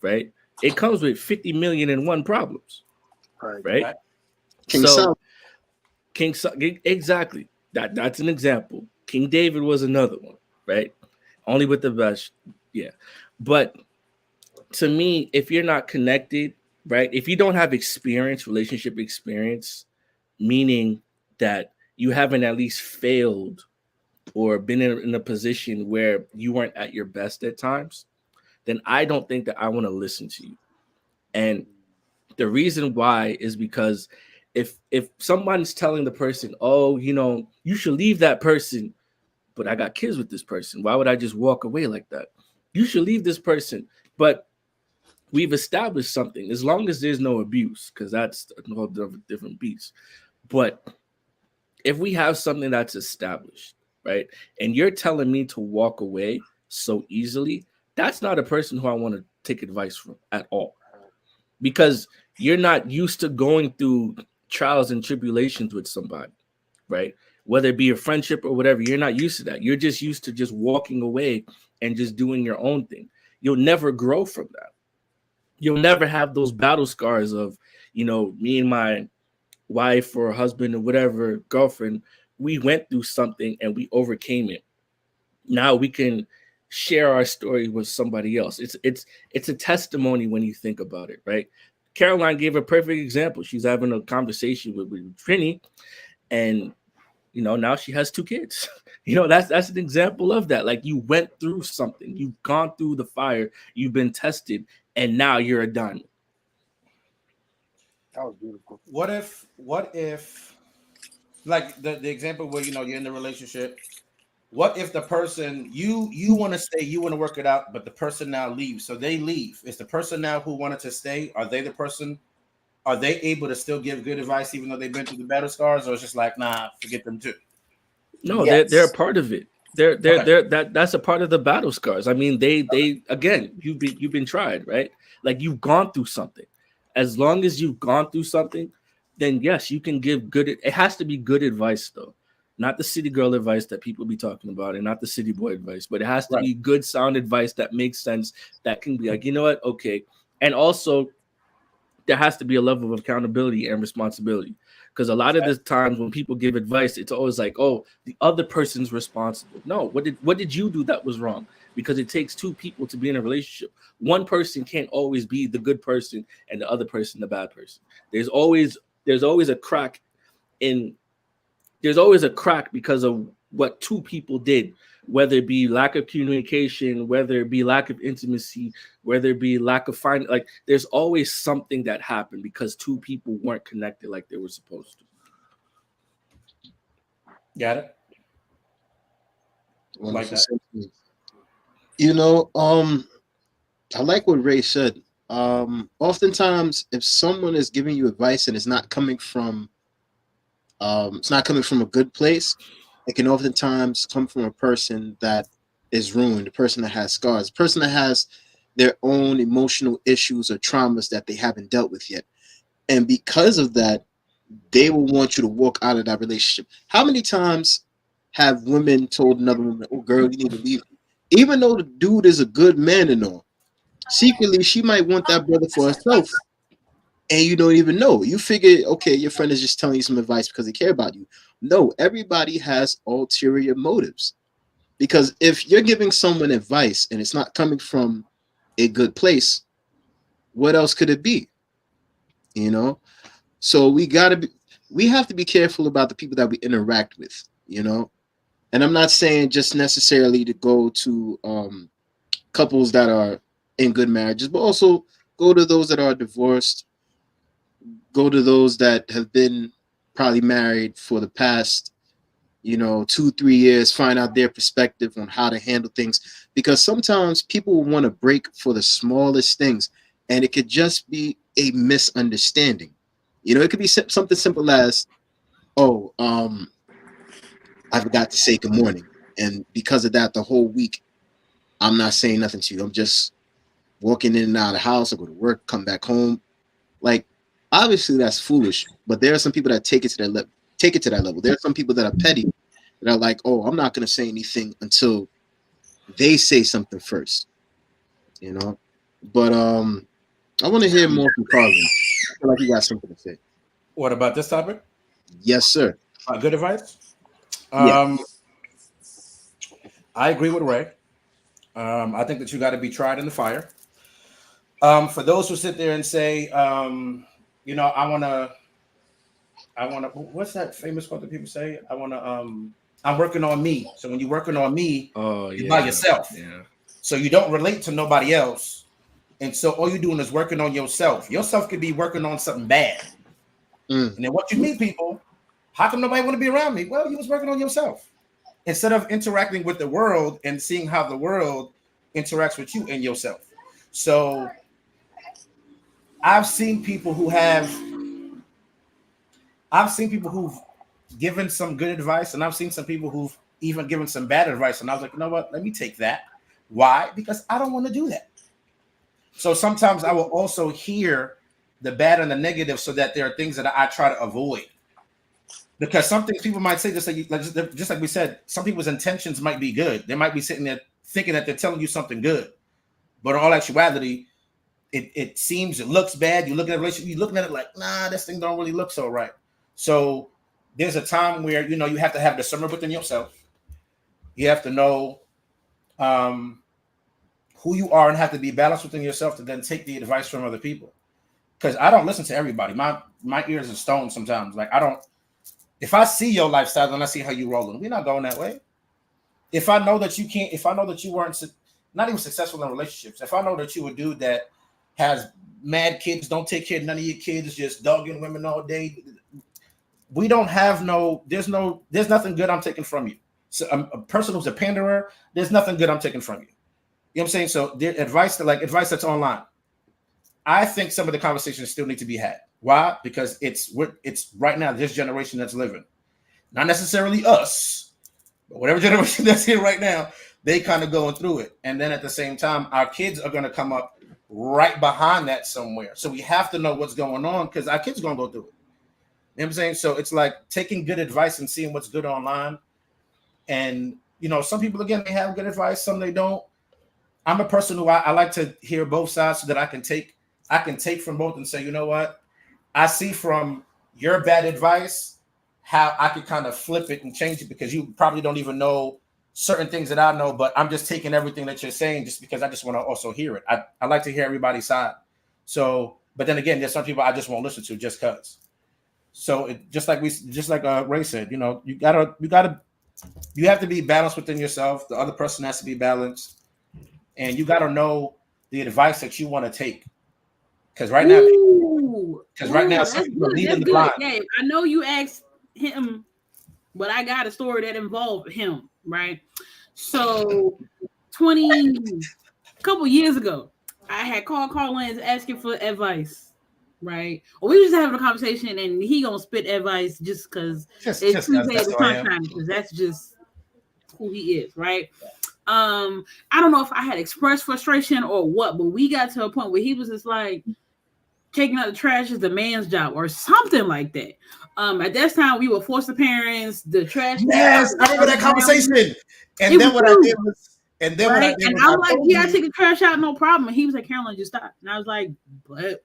right, it comes with 50 million and one problems, Right. right? Right. King So Solomon. Exactly. That's an example. King David was another one, right? Only with the best, yeah. But to me, if you're not connected, right? If you don't have experience, relationship experience, meaning that you haven't at least failed or been in a position where you weren't at your best at times, then I don't think that I want to listen to you. And the reason why is because if someone's telling the person, "Oh, you should leave that person," but I got kids with this person, why would I just walk away like that? You should leave this person, but we've established something. As long as there's no abuse, because that's a whole different beast. But if we have something that's established, right, and you're telling me to walk away so easily, that's not a person who I want to take advice from at all, because you're not used to going through trials and tribulations with somebody, right? Whether it be a friendship or whatever, you're not used to that. You're just used to just walking away and just doing your own thing. You'll never grow from that. You'll never have those battle scars of, me and my wife or husband or whatever, girlfriend, we went through something and we overcame it. Now we can share our story with somebody else. It's a testimony when you think about it, right? Caroline gave a perfect example. She's having a conversation with Trini, and now she has 2 kids. That's an example of that. Like, you went through something, you've gone through the fire, you've been tested, and now you're a diamond. That was beautiful. What if like the example where you're in the relationship? What if the person you want to stay, you want to work it out, but the person now leaves, so they leave? Is the person now who wanted to stay, are they the person? Are they able to still give good advice even though they've been through the battle scars, or it's just like, nah, forget them too? No, they're a Yes. part of it. That's a part of the battle scars. I mean, they again, you've been tried, right? Like, you've gone through something. As long as you've gone through something, then yes, you can give good. It has to be good advice though, not the city girl advice that people be talking about, and not the city boy advice. But it has to Right. be good, sound advice that makes sense. That can be like, you know what, okay, and also there has to be a level of accountability and responsibility. Because a lot of the times when people give advice, it's always like, "Oh, the other person's responsible." No, what did you do that was wrong? Because it takes 2 people to be in a relationship. One person can't always be the good person and the other person the bad person. There's always a crack in there's always a crack because of what 2 people did, whether it be lack of communication, whether it be lack of intimacy, whether it be lack of like, there's always something that happened because 2 people weren't connected like they were supposed to. Got it. Like that. I like what Ray said. Oftentimes, if someone is giving you advice and it's not coming from a good place, it can oftentimes come from a person that is ruined, a person that has scars, a person that has their own emotional issues or traumas that they haven't dealt with yet. And because of that, they will want you to walk out of that relationship. How many times have women told another woman, "Oh, girl, you need to leave," even though the dude is a good man and all? Secretly, she might want that brother for herself, and you don't even know. You figure, okay, your friend is just telling you some advice because they care about you. No, everybody has ulterior motives. Because if you're giving someone advice and it's not coming from a good place, what else could it be? So we have to be careful about the people that we interact with. And I'm not saying just necessarily to go to couples that are in good marriages, but also go to those that are divorced, go to those that have been probably married for the past 2-3 years, find out their perspective on how to handle things, because sometimes people will want to break for the smallest things, and it could just be a misunderstanding. It could be something simple as, "Oh, I forgot to say good morning. And because of that, the whole week, I'm not saying nothing to you. I'm just walking in and out of the house. I go to work, come back home. Like, obviously that's foolish, but there are some people that take it to that level. There are some people that are petty, that are like, oh, I'm not going to say anything until they say something first, you know? But I want to hear more from Carlin. I feel like you got something to say. What about this topic? Yes, sir. Good advice. Yeah. I agree with Ray. I think that you got to be tried in the fire. For those who sit there and say, you know, I want to. What's that famous quote that people say? I'm working on me. So when you're working on me, you're by yourself. Yeah. So you don't relate to nobody else. And so all you're doing is working on yourself. Yourself could be working on something bad. And then what you meet people, how come nobody want to be around me? Well, you was working on yourself. Instead of interacting with the world and seeing how the world interacts with you and yourself. So I've seen people who've given some good advice, and I've seen some people who've even given some bad advice. And I was like, you know what? Let me take that. Why? Because I don't want to do that. So sometimes I will also hear the bad and the negative so that there are things that I try to avoid. Because some things people might say, just like we said, some people's intentions might be good. They might be sitting there thinking that they're telling you something good. But in all actuality, it seems, it looks bad. You look at a relationship, you're looking at it like, nah, this thing don't really look so right. So there's a time where, you know, you have to have discernment within yourself. You have to know who you are and have to be balanced within yourself to then take the advice from other people. Because I don't listen to everybody. My ears are stoned sometimes. Like, if I see your lifestyle and I see how you rolling, we're not going that way. If I know that you weren't not even successful in relationships, if I know that you a dude that has mad kids, don't take care of none of your kids, just dogging women all day, we don't have there's nothing good I'm taking from you. So a person who's a panderer, there's nothing good I'm taking from you. You know what I'm saying? So the advice that's online, I think some of the conversations still need to be had. Why? Because it's right now, this generation that's living, not necessarily us, but whatever generation that's here right now, they kind of going through it. And then at the same time, our kids are going to come up right behind that somewhere. So we have to know what's going on because our kids are going to go through it. You know what I'm saying? So it's like taking good advice and seeing what's good online. And, you know, some people, again, they have good advice, some they don't. I'm a person who I like to hear both sides so that I can take from both and say, you know what? I see from your bad advice how I could kind of flip it and change it because you probably don't even know certain things that I know, but I'm just taking everything that you're saying just because I just want to also hear it. I like to hear everybody's side. So, but then again, there's some people I just won't listen to just because. So just like Ray said, you know, you have to be balanced within yourself. The other person has to be balanced, and you got to know the advice that you want to take. Because right now, some people are leading the blind. Yeah, I know you asked him, but I got a story that involved him, right? So, a couple years ago, I had called Carl Lance asking for advice, right? Or we was just having a conversation, and he gonna spit advice just because it's Tuesday at the sunshine, because that's just who he is, right? I don't know if I had expressed frustration or what, but we got to a point where he was just like, taking out the trash is the man's job or something like that. At that time, we were foster parents. The trash. Yes, I remember that conversation. And then what I did was, and I was like, yeah, I take the trash out, no problem. And he was like, Caroline, just stop. And I was like, but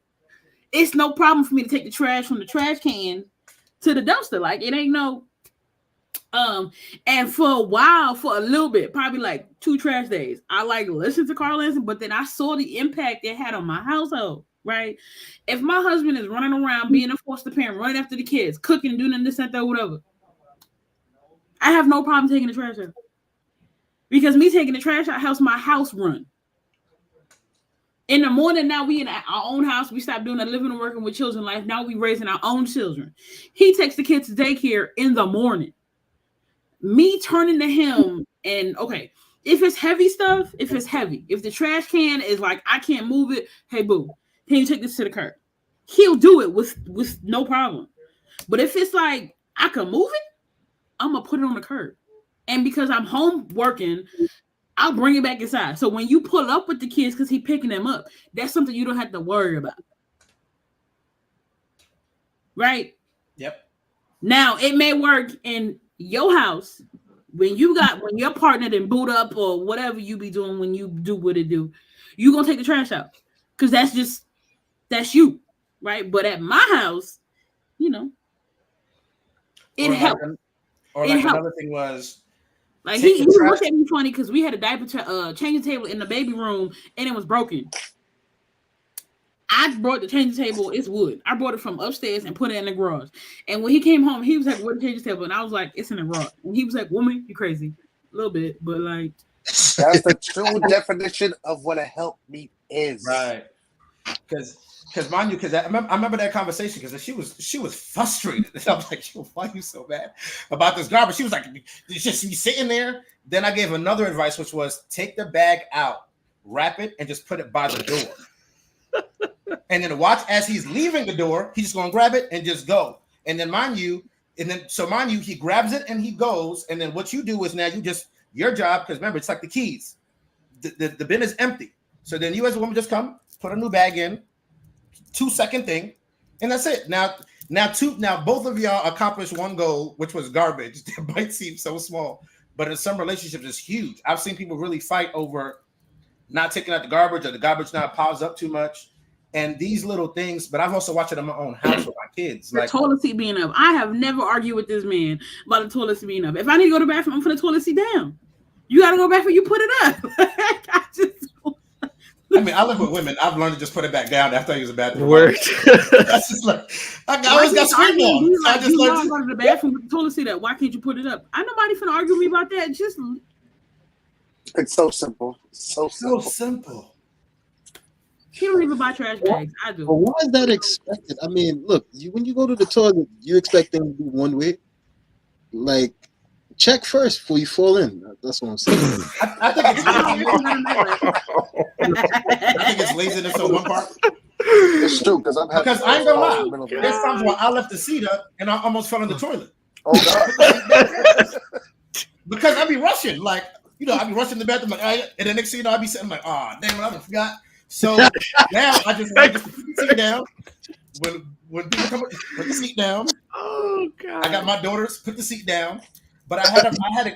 it's no problem for me to take the trash from the trash can to the dumpster. Like, it ain't no. And for a while, for a little bit, probably like 2 trash days, I like listened to Carl Lance, but then I saw the impact it had on my household. Right? If my husband is running around being a foster parent, running after the kids, cooking, doing this, that, whatever, I have no problem taking the trash out. Because me taking the trash out helps my house run. In the morning, now we in our own house. We stopped doing the living and working with children life. Now we raising our own children. He takes the kids to daycare in the morning. Me turning to him and, okay, if it's heavy stuff, if the trash can is like, I can't move it, hey, boo, can you take this to the curb? He'll do it with no problem. But if it's like, I can move it, I'm gonna put it on the curb. And because I'm home working, I'll bring it back inside. So when you pull up with the kids because he's picking them up, that's something you don't have to worry about. Right? Yep. Now it may work in your house when your partner then boot up or whatever you be doing when you do what it do. You gonna take the trash out because that's you, right? But at my house, you know, it helped. Another thing was like he looked at me funny because we had a diaper changing table in the baby room and it was broken. I brought the changing table. It's wood. I brought it from upstairs and put it in the garage. And when he came home, he was like, "Where's the changing table?" And I was like, "It's in the garage." And he was like, "Woman, you crazy?" A little bit, but like that's the true definition of what a helpmeet is. Right. Because mind you, because I remember that conversation because she was frustrated. I was like, "Why are you so mad about this garbage?" She was like, "It's just you sitting there." Then I gave another advice, which was take the bag out, wrap it, and just put it by the door. And then watch as he's leaving the door, he's just gonna grab it and just go. And then mind you, he grabs it and he goes. And then what you do is now your job, because remember, it's like the keys. The bin is empty. So then you as a woman just come, put a new bag in, 2-second thing, and that's it. Now both of y'all accomplished one goal, which was garbage. That might seem so small, but in some relationships it's huge. I've seen people really fight over not taking out the garbage or the garbage not piles up too much. And these little things, but I've also watched it in my own house with my kids. The toilet seat being up. I have never argued with this man about the toilet seat being up. If I need to go to the bathroom, I'm putting the toilet seat down. You got to go back when you put it up. I mean, I live with women. I've learned to just put it back down after I use the bathroom. Word. That's just like, I always got screen on. Like, I just learned to go to the bathroom with the toilet seat up. Why can't you put it up? I nobody finna argue with me about that. Just it's so simple. So simple. He don't even buy trash bags. I do. But why is that expected? I mean, look, when you go to the toilet, you expect them to be one way. Like, check first before you fall in. That's what I'm saying. I think it's laziness on one part. It's true because I ain't gonna lie. There's times where I left the seat up and I almost fell in the toilet. Oh God! Because I be rushing, like I be rushing the bathroom, like, and the next thing you know, I be sitting like, damn it, I forgot. So now I just put the seat down. When people come up, put the seat down. Oh God! I got my daughters, put the seat down. But I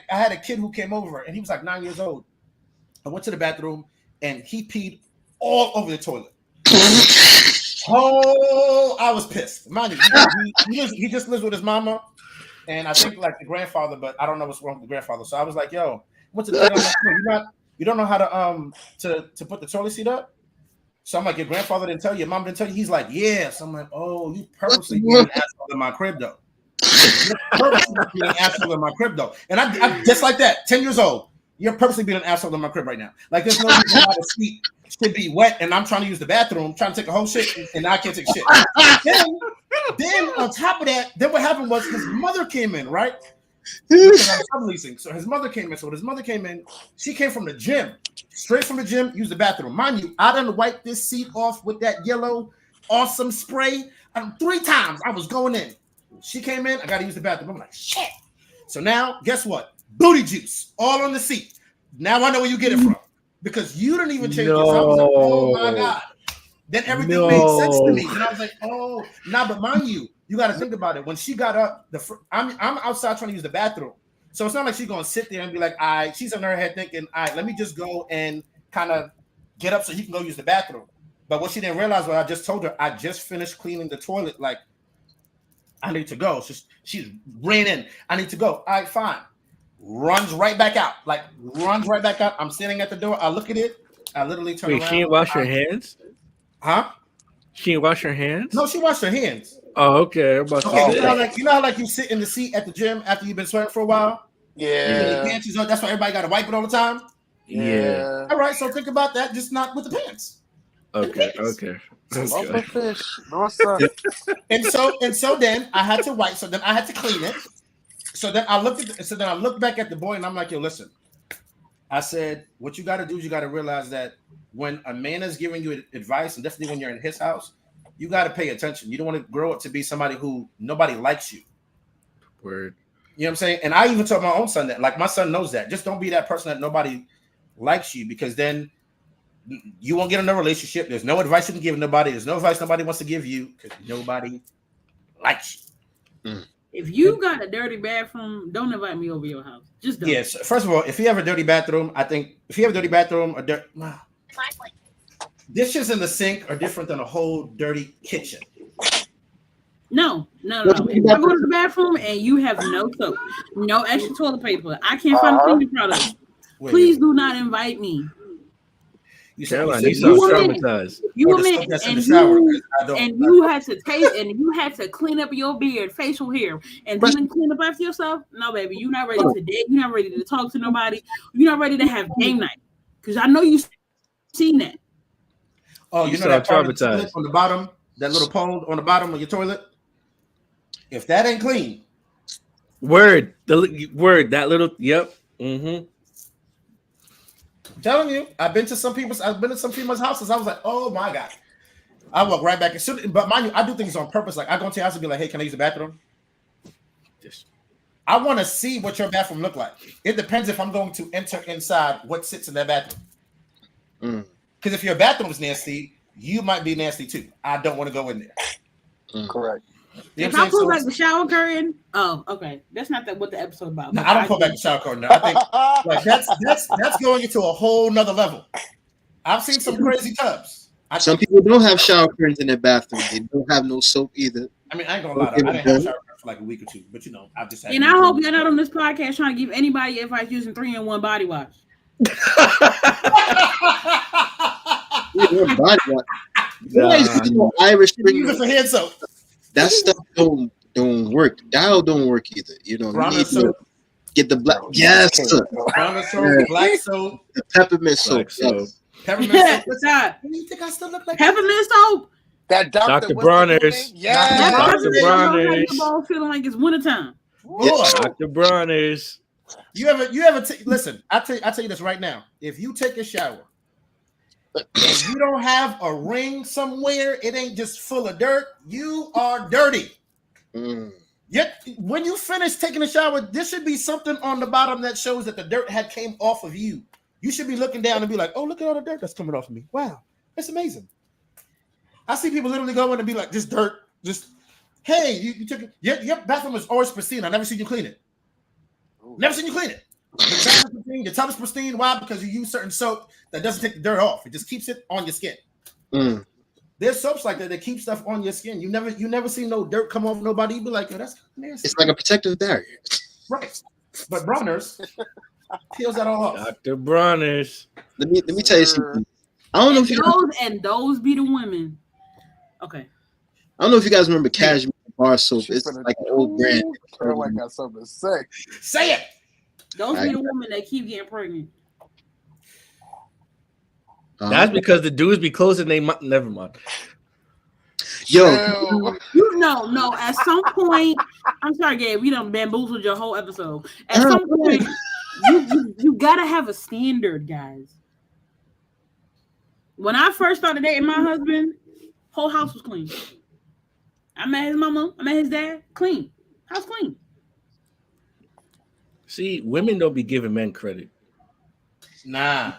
had a kid who came over and he was like 9 years old. I went to the bathroom and he peed all over the toilet. Oh, I was pissed. Mind you, he just lives with his mama and I think like the grandfather, but I don't know what's wrong with the grandfather. So I was like, "Yo, what's the toilet?" Like, you don't know how to put the toilet seat up? So I'm like, "Your grandfather didn't tell you, your mom didn't tell you?" He's like, "Yeah." So I'm like, "Oh, you purposely being an asshole in my crib though." Being an asshole in my crib though, and I just like that. 10 years old, you're purposely being an asshole in my crib right now. Like there's no reason why the seat should be wet, and I'm trying to use the bathroom, trying to take a whole shit, and I can't take shit. Then on top of that, then what happened was his mother came in, right? Because I'm subleasing, so his mother came in. So when his mother came in, she came from the gym, straight from the gym, used the bathroom. Mind you, I done wiped this seat off with that yellow awesome spray 3 times. I was going in. She came in, I got to use the bathroom. I'm like, shit. So now, guess what? Booty juice all on the seat. Now I know where you get it from because you didn't even change it. So I was like, oh my God. Then everything made sense to me. And I was like, oh, but mind you, you got to think about it. When she got up, I'm outside trying to use the bathroom. So it's not like she's going to sit there and be like, all right, she's in her head thinking, all right, let me just go and kind of get up so he can go use the bathroom. But what she didn't realize was I just told her, I just finished cleaning the toilet. Like, I need to go. So she's ran in. I need to go. All right, fine. Runs right back out. I'm standing at the door. I look at it. I literally turn around. She didn't wash her hands? Huh? She didn't wash her hands? No, she washed her hands. Oh, okay. You know how you sit in the seat at the gym after you've been sweating for a while? Yeah. Your pants is up. That's why everybody got to wipe it all the time? Yeah. All right, so think about that. Just not with the pants. Okay. And so then I had to wipe. So then I had to clean it. So then I looked back at the boy and I'm like, yo, listen. I said, what you got to do is you got to realize that when a man is giving you advice, and definitely when you're in his house, you got to pay attention. You don't want to grow up to be somebody who nobody likes you. Word. You know what I'm saying? And I even told my own son that. Like, my son knows that. Just don't be that person that nobody likes you, because then you won't get in a relationship. There's no advice you can give nobody. There's no advice nobody wants to give you because nobody likes you. If you got a dirty bathroom, don't invite me over your house. Just don't. Yes. First of all, if you have a dirty bathroom, I think if you have a dirty bathroom, dishes in the sink are different than a whole dirty kitchen. No. If I go to the bathroom and you have no soap, no extra toilet paper, I can't find a cleaning product. Please do not invite me. You sound traumatized. You a man, and you had to taste, and you had to clean up your beard, facial hair, and then clean up after yourself. No, baby, you're not ready to date. You're not ready to talk to nobody. You're not ready to have game night. Because I know you've seen that. Oh, you know that part of the toilet on the bottom, that little pole on the bottom of your toilet? If that ain't clean. Word. That little, yep. Mm-hmm. I'm telling you, I've been to some people's houses. I was like, oh my God. I walk right back. But mind you, I do things on purpose. Like, I go to your house and be like, hey, can I use the bathroom? I want to see what your bathroom look like. It depends if I'm going to enter inside what sits in that bathroom. Because if your bathroom is nasty, you might be nasty too. I don't want to go in there. Correct. You if I pull back the shower curtain, okay, that's not what the episode about. No, I don't pull back the shower curtain. No. I think like that's going into a whole nother level. I've seen some crazy tubs. Some people don't have shower curtains in their bathroom. They don't have no soap either. I mean, I ain't gonna lie. I didn't have a shower curtain for like a week or two, but I've just had. And I hope you're not on this podcast trying to give anybody advice using 3-in-1 body wash. Body wash. Irish spring. Use it for hand soap. That stuff don't work. Dial don't work either. You know, you need to get the black. Yes, brown soap, black soap, the peppermint soap. Yes. Peppermint soap. What's that? You think I still look like peppermint soap? That Dr. Bronner's. Yeah, Dr. Bronner's. Feeling like it's wintertime. Dr. Bronner's. You ever listen? I tell you this right now. If you take a shower and you don't have a ring somewhere, it ain't just full of dirt. You are dirty. Yet when you finish taking a shower, there should be something on the bottom that shows that the dirt had came off of you. You should be looking down and be like, "Oh, look at all the dirt that's coming off of me! Wow, that's amazing." I see people literally go in and be like, "Just dirt, just hey, you took it. Your bathroom is always pristine. I never seen you clean it. Never seen you clean it. Your tub is pristine. Why? Because you use certain soap that doesn't take the dirt off. It just keeps it on your skin. There's soaps like that keep stuff on your skin. You never see no dirt come off nobody. You be like, "Yo, that's nasty." It's like a protective barrier. Right. But Bronner's peels that all off. Dr. Bronner's. Let me tell you something. I don't know if you those be the women. Okay. I don't know if you guys remember Cashmere bar soap. It's like an old brand. I got something to say. Say it. Those be the women that keep getting pregnant. That's because the dudes be closing their mouth. Never mind. Yo, no. At some point, I'm sorry, Gabe. We done bamboozled your whole episode. At some point, you gotta have a standard, guys. When I first started dating my husband, whole house was clean. I met his mama. I met his dad. Clean. House clean. See, women don't be giving men credit. Nah.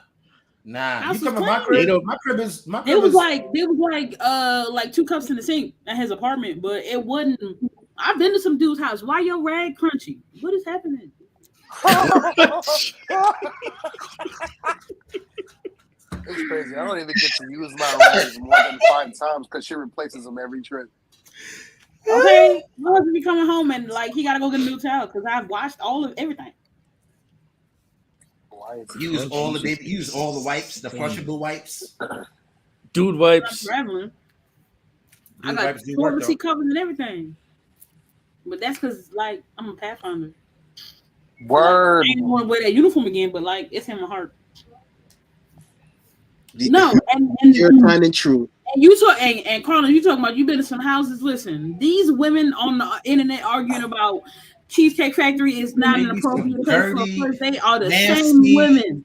You House come was to my clean. crib. My crib is. It was like 2 cups in the sink at his apartment, but it wasn't. I've been to some dude's house. Why your rag crunchy? What is happening? It's crazy. I don't even get to use my rags more than 5 times because she replaces them every trip. Okay, my husband be coming home and like he gotta go get a new towel because I've washed everything. Use all the wipes, the flushable wipes, dude wipes. Traveling. I got toilet seat covers and everything, but that's because like I'm a Pathfinder. Word. I ain't want to wear that uniform again, but like it's in my heart. No, and you're kind and true. And you talk and Carlos, you talking about you've been to some houses. Listen, these women on the internet arguing about Cheesecake Factory is not an appropriate place for a first date. Are the nasty, same women.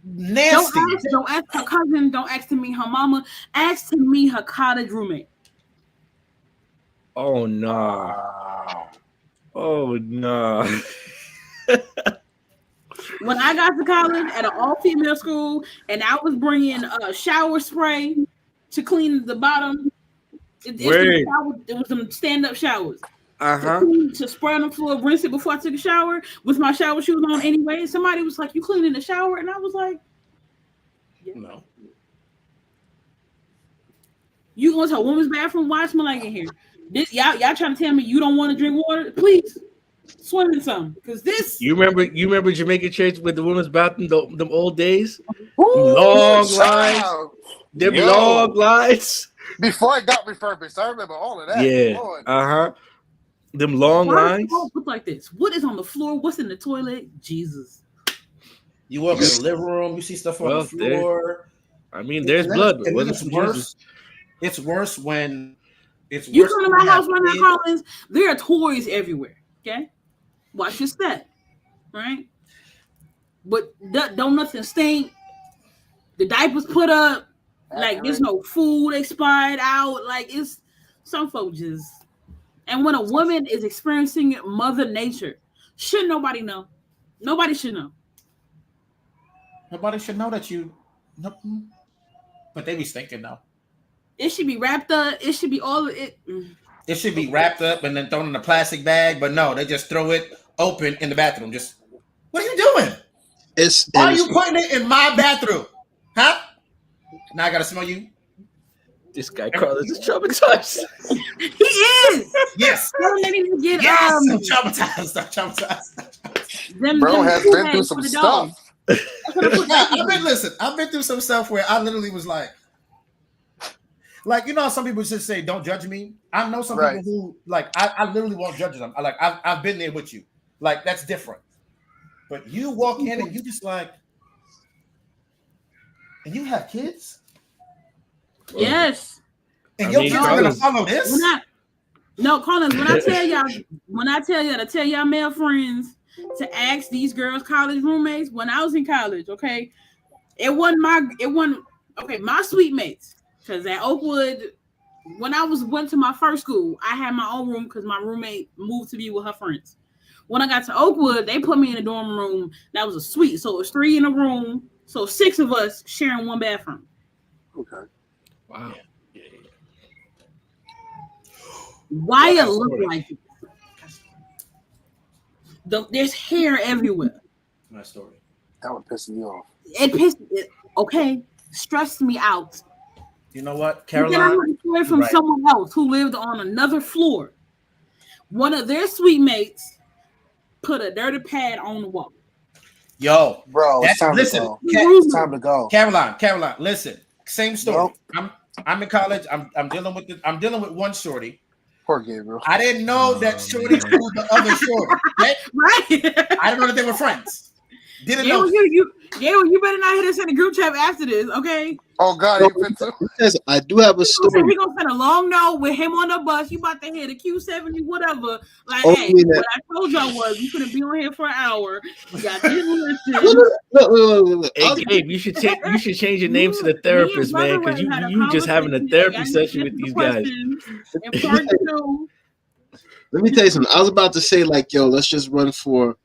Nasty. Don't ask her cousin. Don't ask to meet her mama. Ask to meet her cottage roommate. Oh no. Oh no. When I got to college at an all-female school, and I was bringing shower spray to clean the bottom, it was some stand-up showers. To spray on the floor, rinse it before I took a shower with my shower shoes on anyway. And somebody was like, "You cleaning the shower?" And I was like, yeah. No. You going to a woman's bathroom? Why smell like in here? This y'all trying to tell me you don't want to drink water? Please swim in some, because this. You remember Jamaican church with the women's bathroom, them old days? Long lines. Them long lines. Before it got refurbished, I remember all of that. Yeah. Them long lines. Look like this. What is on the floor? What's in the toilet? Jesus. You walk in the living room, you see stuff on the floor. I mean, there's blood. But it's worse. It's worse when you come to my house right now, Collins. There are toys everywhere. Okay, watch your step, right? But don't nothing stink. The diapers put up. Like there's no food expired out. Like it's some folks just. And when a woman is experiencing Mother Nature, should nobody know? Nobody should know. Nobody should know that you. Nope. But they be thinking though. It should be wrapped up. It should be all of it. It should be wrapped up and then thrown in a plastic bag. But no, they just throw it open in the bathroom. Just what are you doing? Why are you putting it in my bathroom? Huh? Now I gotta smell you. This guy Carlos is traumatized. He is. Yes. Don't let him get I'm traumatized. I'm traumatized. Bro has been through some stuff. I've been through some stuff where I literally was like, you know, some people just say, "Don't judge me." I know some people who I literally won't judge them. I've been there with you. Like that's different. But you walk in and you just like, and you have kids. Yes. And your kids are gonna follow this. No, Collins. When I tell y'all to tell y'all male friends to ask these girls' college roommates. When I was in college, okay, it wasn't my suite mates. Because at Oakwood, when I went to my first school, I had my own room because my roommate moved to be with her friends. When I got to Oakwood, they put me in a dorm room that was a suite. So it was 3 in a room. So 6 of us sharing one bathroom. Okay. Wow. Why it look like it? There's hair everywhere. My story. That would piss me off. Okay. Stressed me out. You know what, Caroline? I heard a story from someone else who lived on another floor. One of their suite mates put a dirty pad on the wall. Yo, bro, it's time to go. It's time to go. Caroline, listen. Same story. Nope. I'm in college. I'm dealing with one shorty. Poor Gabriel. I didn't know that shorty knew the other shorty. Right? I didn't know that they were friends. Didn't know. You better not hit us in the group chat after this, okay? Oh God, I do have a story. We're gonna send a long note with him on the bus. You about to hit a Q70, whatever. Like, hey, what I told y'all was you couldn't be on here for an hour. You got this look. Hey, Gabe, you should change your name to the therapist, man, because you just having a therapy session with these guys. Let me tell you something. I was about to say, let's just run for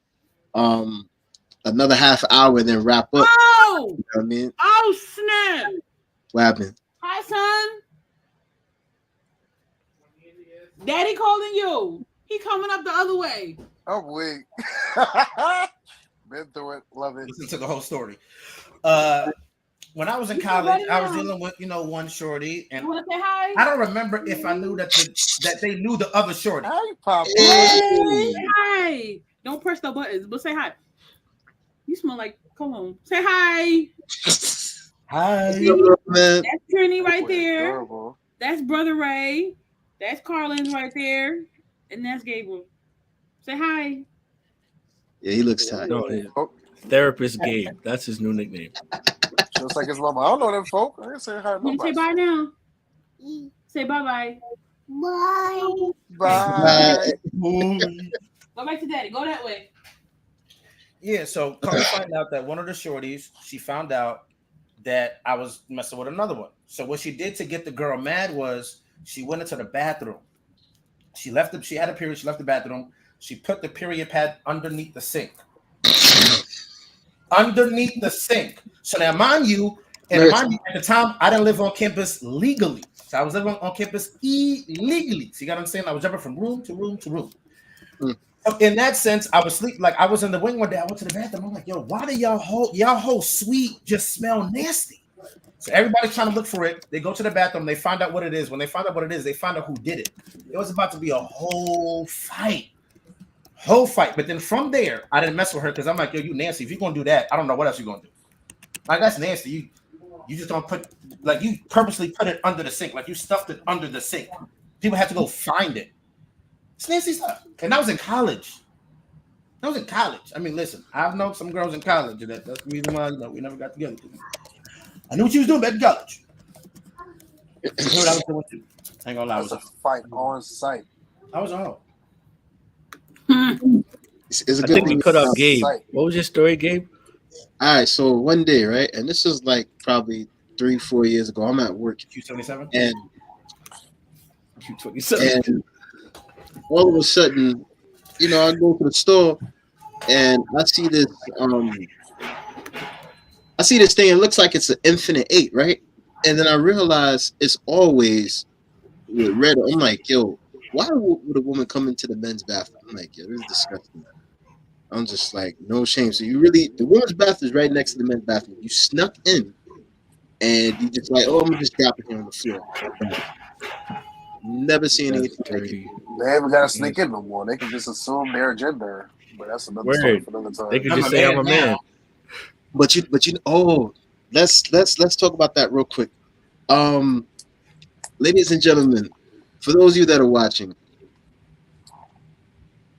another half hour and then wrap up. Oh, you know what I mean? Oh snap! What happened? Hi, son. Daddy calling you. He coming up the other way. Oh wait. Been through it. Love it. Listen to the whole story. When I was in college, I was dealing with one shorty, and you want to say hi? I don't remember if I knew that they knew the other shorty. Hi, Papa. Hey. Hi. Don't press the buttons, but say hi. You smell like cologne. Say hi. Hi. That's Trini right there. Adorable. That's Brother Ray. That's Carlin's right there. And that's Gabriel. Say hi. Yeah, he looks tired. Therapist Gabe. That's his new nickname. Just like his mama. I don't know them folk. I ain't say hi. Say bye now. Say bye-bye. Bye. Bye. Go back to daddy. Go that way. Yeah, so come to find out that one of the shorties, she found out that I was messing with another one. So what she did to get the girl mad was she went into the bathroom. She had a period. She left the bathroom. She put the period pad underneath the sink. Underneath the sink. So now, mind you, at the time, I didn't live on campus legally. So I was living on campus illegally. See what I'm saying? I was jumping from room to room to room. So in that sense, I was sleep like I was in the wing one day. I went to the bathroom. I'm like, yo, why do y'all whole suite just smell nasty? So everybody's trying to look for it. They go to the bathroom. They find out what it is. When they find out what it is, they find out who did it. It was about to be a whole fight. But then from there, I didn't mess with her because I'm like, yo, you nasty. If you're gonna do that, I don't know what else you're gonna do. Like that's nasty. You just don't put like you purposely put it under the sink, like you stuffed it under the sink. People have to go find it. It's nasty stuff. And I was in college. I mean, listen, I've known some girls in college, and that's the reason why we never got together. I knew what you was doing back in college. That's what I was doing too. I ain't gonna lie. It was a fight on site. I was all. It's a I good think we thing. cut off Gabe. What was your story, Gabe? All right, so one day, right, and this is like probably 3-4 years ago. I'm at work. Q77 and Q27. And all of a sudden, I go to the store and I see this thing. It looks like it's an Infinite 8, right? And then I realize it's always with red. I'm like, yo, why would a woman come into the men's bathroom? I'm like, yo, this is disgusting. I'm just like, no shame. So the women's bathroom is right next to the men's bathroom. You snuck in and you just like, oh, I'm just dropping here on the floor. Never seen anything like it. They haven't got to sneak in no more. They can just assume their gender. But that's another story for another time. They can just say I'm a man. But let's talk about that real quick. Ladies and gentlemen, for those of you that are watching,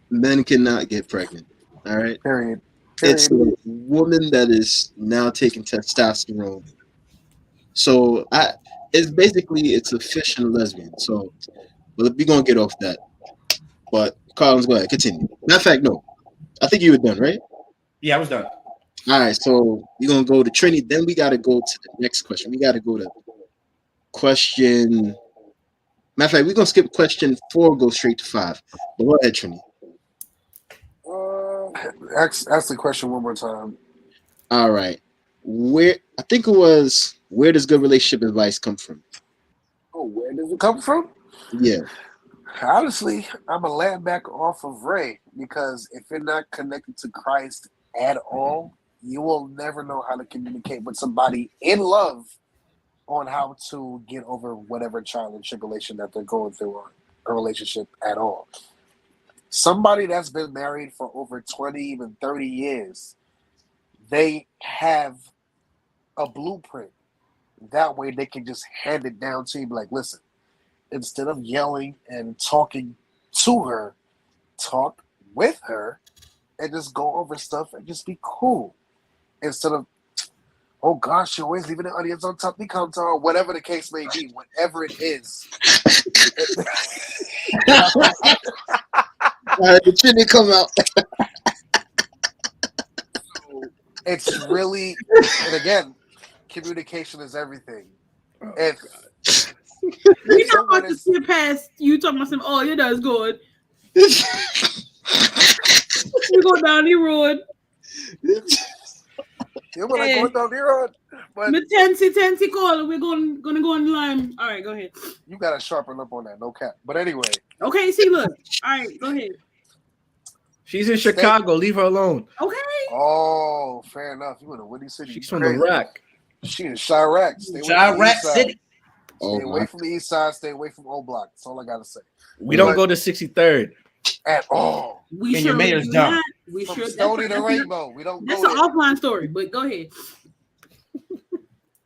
men cannot get pregnant. All right. Period. It's a woman that is now taking testosterone. So it's a fish and a lesbian. So, we're gonna get off that. But Collins, go ahead, continue. Matter of fact, no, I think you were done, right? Yeah, I was done. All right, so you're gonna go to Trini. Then we got to go to the next question. We got to go to question. Matter of fact, we're gonna skip question 4, go straight to 5. But go ahead, Trini. Ask the question one more time. All right, where does good relationship advice come from? Oh, where does it come from? Yeah. Honestly, I'm going to land back off of Ray because if you're not connected to Christ at all, you will never know how to communicate with somebody in love on how to get over whatever trial and tribulation that they're going through on a relationship at all. Somebody that's been married for over 20, even 30 years, they have a blueprint. That way they can just hand it down to you, like, listen, instead of yelling and talking to her, talk with her and just go over stuff and just be cool. Instead of, oh gosh, you're always leaving the audience on top of the counter, or whatever the case may be, whatever it is. The Trini come out. So it's really, and again, communication is everything. If we're not about to skip past you talking about some, oh, your dad's good. We go down the road. You want to go down the road? But Tensi call. We're gonna go on the line. All right, go ahead. You gotta sharpen up on that, no cap. But anyway. Okay, see, look. All right, go ahead. She's in Chicago. Leave her alone. Okay. Oh, fair enough. You in a windy city. She's from the Rack. She in Chirac. Chirac City. Stay away from the east side. Stay away from O Block. That's all I gotta say. We don't go to 63rd at all. We sure mayor's done. We from sure Stony to Rainbow. We don't. That's go an there. offline story, but go ahead.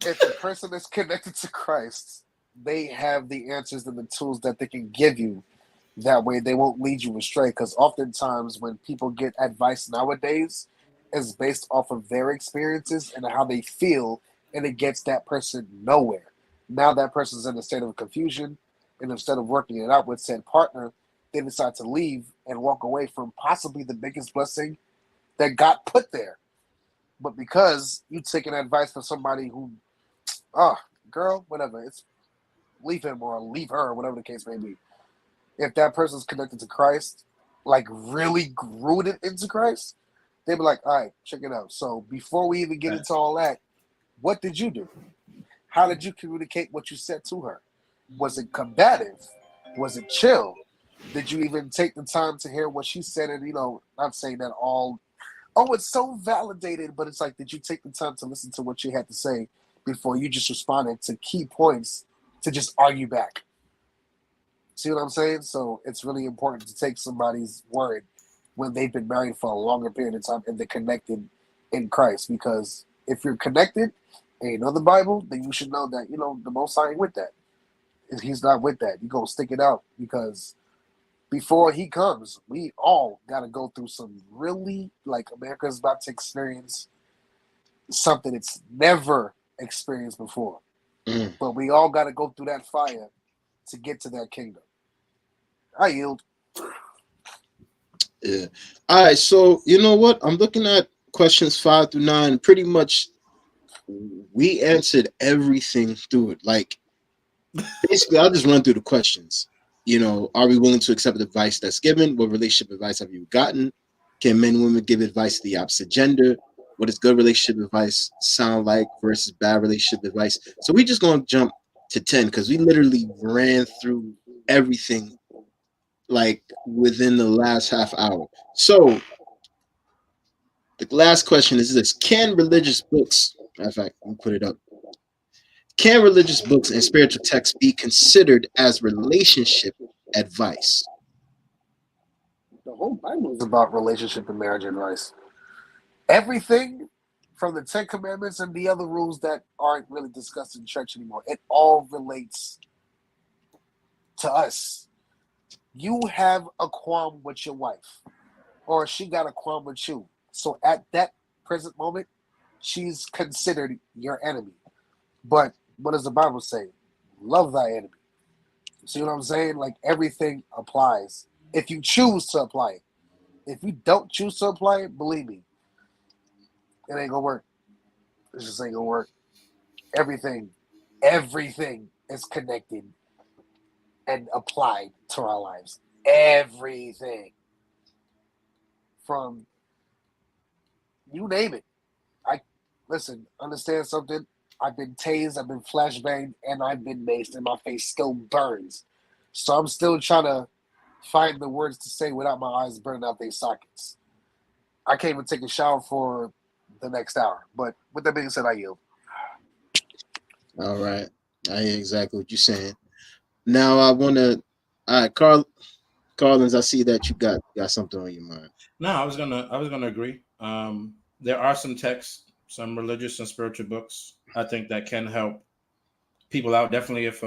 If the person is connected to Christ, they have the answers and the tools that they can give you. That way, they won't lead you astray. Because oftentimes, when people get advice nowadays, it's based off of their experiences and how they feel, and it gets that person nowhere. Now that person's in a state of confusion, and instead of working it out with said partner, they decide to leave and walk away from possibly the biggest blessing that got put there. But because you taking advice from somebody who, girl, whatever, it's leave him or leave her, whatever the case may be. If that person's connected to Christ, like really rooted into Christ, they'd be like, all right, check it out. So before we even get into all that, what did you do? How did you communicate what you said to her? Was it combative? Was it chill? Did you even take the time to hear what she said? And, not saying that all, oh, it's so validated, but it's like, did you take the time to listen to what she had to say before you just responded to key points to just argue back? See what I'm saying? So it's really important to take somebody's word when they've been married for a longer period of time and they're connected in Christ. Because if you're connected and you know the Bible, then you should know that, the Most High ain't with that. He's not with that. You're going to stick it out because before he comes, we all got to go through some really, like America's about to experience something it's never experienced before. But we all got to go through that fire to get to that kingdom. I yield. Yeah. All right. So you know what? I'm looking at questions 5 through 9. Pretty much, we answered everything through it. Like, basically, I'll just run through the questions. Are we willing to accept advice that's given? What relationship advice have you gotten? Can men and women give advice to the opposite gender? What does good relationship advice sound like versus bad relationship advice? So we just gonna jump to 10 because we literally ran through everything like within the last half hour. So the last question is this: can religious books, in fact, let me put it up. Can religious books and spiritual texts be considered as relationship advice? The whole Bible is about relationship and marriage advice. Everything from the 10 Commandments and the other rules that aren't really discussed in church anymore, it all relates to us. You have a qualm with your wife, or she got a qualm with you. So at that present moment, she's considered your enemy. But what does the Bible say? Love thy enemy. See what I'm saying? Like everything applies if you choose to apply it. If you don't choose to apply it, believe me, it ain't gonna work. It just ain't gonna work. Everything is connected and applied to our lives. Everything. From you name it. Listen, understand something. I've been tased, I've been flashbanged, and I've been maced, and my face still burns. So I'm still trying to find the words to say without my eyes burning out their sockets. I can't even take a shower for the next hour. But with that being said, I yield. All right. I hear exactly what you're saying. Now I want to. All right, Carlins, I see that you got something on your mind. No, I was gonna agree. There are some texts, some religious and spiritual books, I think that can help people out. Definitely if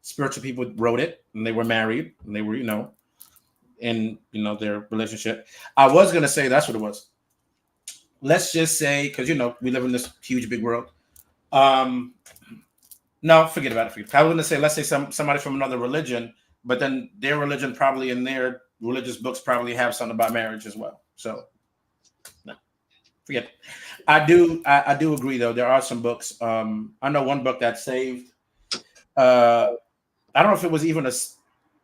spiritual people wrote it and they were married and they were, in their relationship. I was gonna say that's what it was. Let's just say, because we live in this huge big world. No, forget about it. I was gonna say, let's say somebody from another religion, but then their religion probably in their religious books probably have something about marriage as well. So no, forget it. I do agree though. There are some books. I know one book that saved. I don't know if it was even a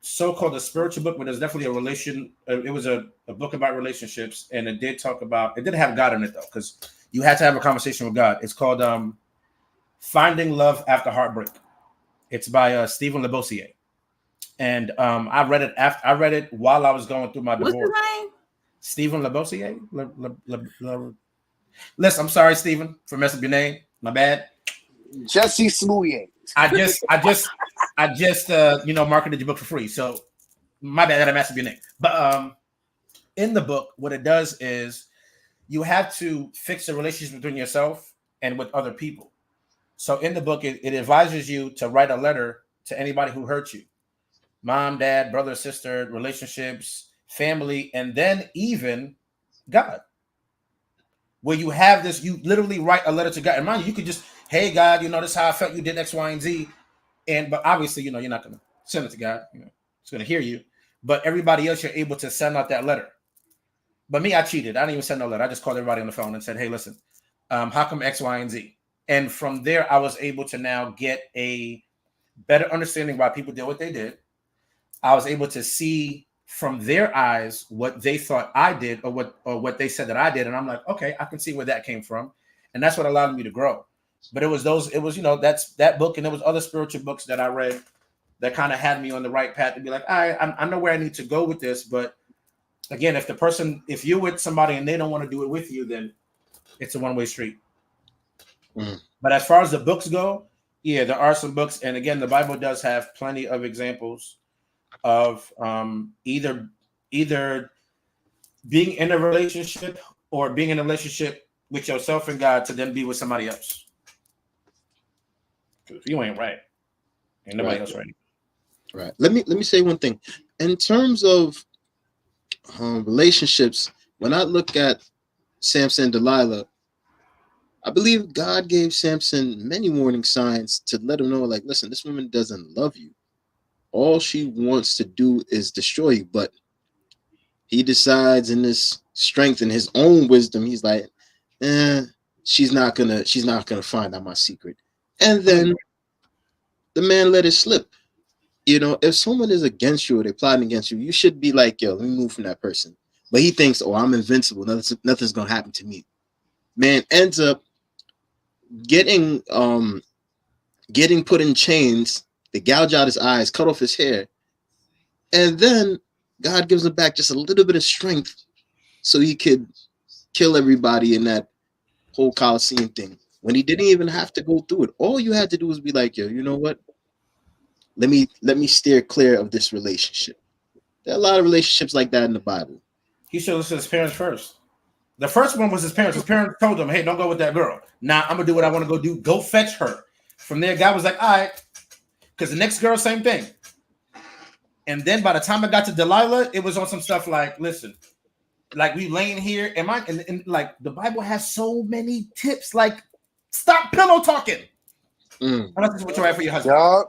so-called a spiritual book, but there's definitely a relation. It was a book about relationships, and it did talk about. It didn't have God in it though, because you had to have a conversation with God. It's called Finding Love After Heartbreak. It's by Stephen LeBossier, and I read it while I was going through my divorce. What's his name? Stephen LeBossier. Listen, I'm sorry, Stephen, for messing up your name. My bad. Jesse Smouye. I just marketed your book for free, so my bad that I messed up your name. But in the book, what it does is you have to fix the relationship between yourself and with other people. So in the book, it advises you to write a letter to anybody who hurt you. Mom, dad, brother, sister, relationships, family, and then even God. Where you have this, you literally write a letter to God. And mind you could just, hey, God, this is how I felt you did X, Y, and Z. But obviously, you're not going to send it to God. It's going to hear you. But everybody else, you're able to send out that letter. But me, I cheated. I didn't even send no letter. I just called everybody on the phone and said, hey, listen, how come X, Y, and Z? And from there, I was able to now get a better understanding why people did what they did. I was able to see from their eyes what they thought I did or what they said that I did, and I'm like, okay, I can see where that came from, and that's what allowed me to grow. But it was that's that book, and there was other spiritual books that I read that kind of had me on the right path to be like, I know where I need to go with this. But again, if you're with somebody and they don't want to do it with you, then it's a one-way street. But as far as the books go, yeah, there are some books, and again, the Bible does have plenty of examples of either being in a relationship or being in a relationship with yourself and God to then be with somebody else. Because if you ain't right, ain't nobody else right. Right. Let me say one thing. In terms of relationships, when I look at Samson and Delilah, I believe God gave Samson many warning signs to let him know, like, listen, this woman doesn't love you. All she wants to do is destroy you. But he decides in his strength and his own wisdom, he's like, she's not gonna find out my secret. And then the man let it slip. You know, if someone is against you or they're plotting against you, you should be like, yo, let me move from that person. But he thinks, oh, I'm invincible. Nothing's gonna happen to me. Man ends up getting put in chains. They gouge out his eyes, cut off his hair, and then God gives him back just a little bit of strength so he could kill everybody in that whole Colosseum thing when he didn't even have to go through it. All you had to do was be like, yo, you know what? Let me steer clear of this relationship. There are a lot of relationships like that in the Bible. He should listen to his parents first. The first one was his parents. His parents told him, hey, don't go with that girl. Now I'm going to do what I want to go do. Go fetch her. From there, God was like, all right. Because the next girl, same thing. And then by the time I got to Delilah, it was on some stuff like, listen, like we laying here. And like the Bible has so many tips. Like, stop pillow talking. Unless it's what you're right for your husband. Yeah.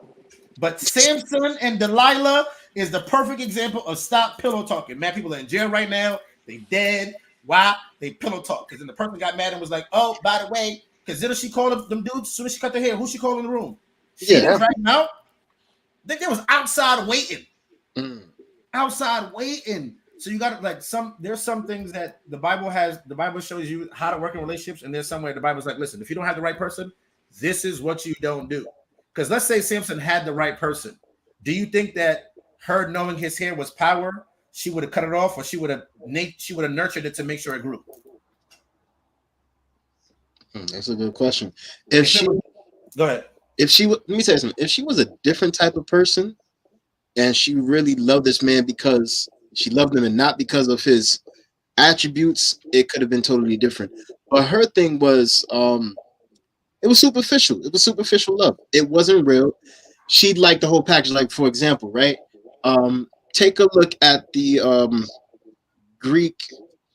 But Samson and Delilah is the perfect example of stop pillow talking. Man, people are in jail right now. They dead. Why? They pillow talk. Because then the person got mad and was like, oh, by the way, because then she called them dudes as soon as she cut their hair. Who she called in the room? She was right now. They was outside waiting. Outside waiting. So you got to there's some things that the Bible shows you how to work in relationships. And there's somewhere the Bible's like, listen, if you don't have the right person, this is what you don't do. Because let's say Samson had the right person. Do you think that her knowing his hair was power, she would have cut it off, or she would have nurtured it to make sure it grew? That's a good question. Go ahead. Let me tell you something. If she was a different type of person, and she really loved this man because she loved him and not because of his attributes, it could have been totally different. But her thing was, it was superficial. It was superficial love. It wasn't real. She liked the whole package. Like, for example, right? Take a look at the Greek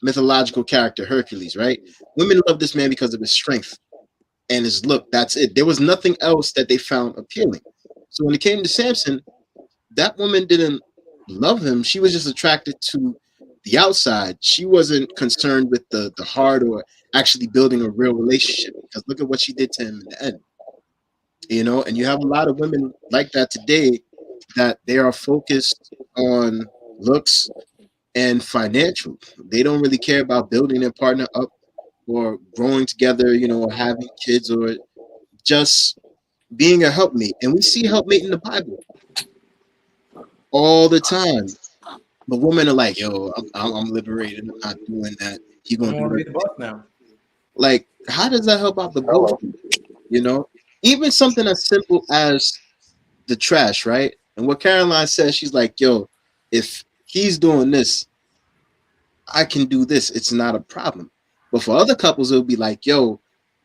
mythological character Hercules, right? Women love this man because of his strength and his look. That's it. There was nothing else that they found appealing. So when it came to Samson, that woman didn't love him. She was just attracted to the outside. She wasn't concerned with the heart or actually building a real relationship, because look at what she did to him in the end. You know, and you have a lot of women like that today, that they are focused on looks and financial. They don't really care about building their partner up or growing together, you know, or having kids or just being a helpmate. And we see helpmate in the Bible all the time. The women are like, yo, I'm liberated. I'm not doing that. You're going to be the boss now. Like, how does that help out the both? You know, even something as simple as the trash, right? And what Caroline says, she's like, yo, if he's doing this, I can do this. It's not a problem. But for other couples, it'll be like, yo,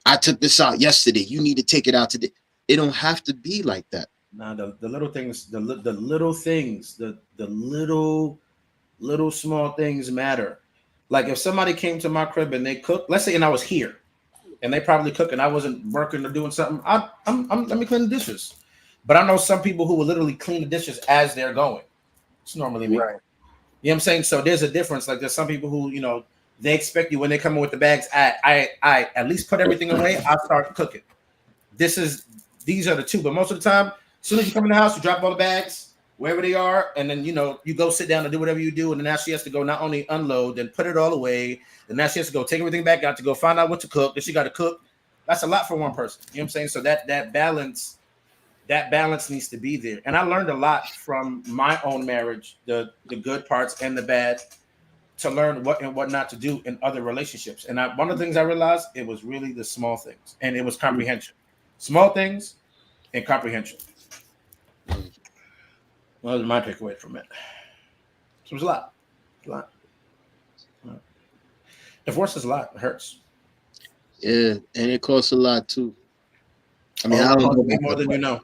I took this out yesterday. You need to take it out today. It don't have to be like that. Nah, the little things, the little things, the little small things matter. Like if somebody came to my crib and they cooked, let's say, and I was here, and they probably cook, and I wasn't working or doing something, let me clean the dishes. But I know some people who will literally clean the dishes as they're going. It's normally me. Right. You know what I'm saying? So there's a difference. Like there's some people who, you know, they expect you when they come in with the bags. I at least put everything away. I start cooking. These are the two. But most of the time, as soon as you come in the house, you drop all the bags, wherever they are, and then you go sit down and do whatever you do, and then now she has to go not only unload, then put it all away, and now she has to go take everything back out to go find out what to cook. Then she got to cook. That's a lot for one person. You know what I'm saying? So that balance needs to be there. And I learned a lot from my own marriage, the good parts and the bad, to learn what and what not to do in other relationships. And one of the things I realized, it was really the small things, and it was comprehension. Small things and comprehension. Well, that was my takeaway from it. So it was a lot. Divorce is a lot. It hurts. Yeah, and it costs a lot too. I mean, I don't know way more than you know.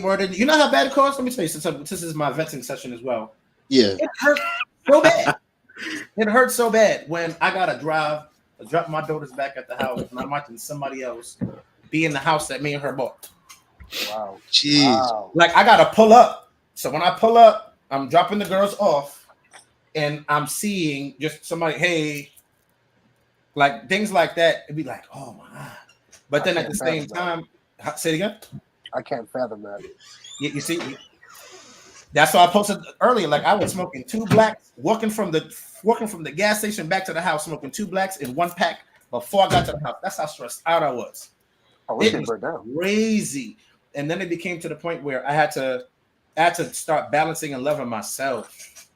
More than you know how bad it costs. Let me tell you, since this is my venting session as well. Yeah, it hurt so bad. It hurt so bad when I gotta drop my daughters back at the house, and I'm watching somebody else be in the house that me and her bought. Wow. Jeez. Wow. Like I gotta pull up. So when I pull up, I'm dropping the girls off, and I'm seeing just somebody, hey, like things like that. It'd be like, oh my God. But then at the same time, say it again. I can't fathom that. You see, that's why I posted earlier. Like I was smoking 2 blacks, walking from the gas station back to the house, smoking 2 blacks in 1 pack before I got to the house. That's how stressed out I was. It was crazy. And then it became to the point where I had to start balancing and loving myself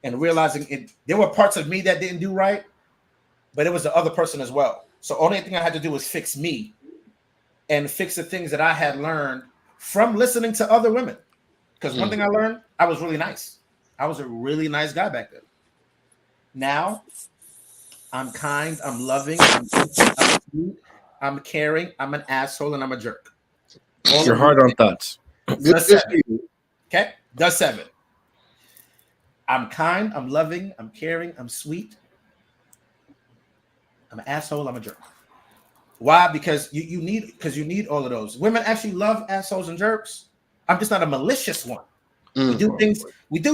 and realizing there were parts of me that didn't do right, but it was the other person as well. So only thing I had to do was fix me and fix the things that I had learned from listening to other women. Because one thing I learned, I was really nice. I was a really nice guy back then. Now, I'm kind, I'm loving, I'm sweet, I'm caring, I'm an asshole, and I'm a jerk. You're hard on thoughts. Does 7. Okay? Does 7. I'm kind, I'm loving, I'm caring, I'm sweet. I'm an asshole, I'm a jerk. Why? Because you need all of those. Women actually love assholes and jerks. I'm just not a malicious one. We do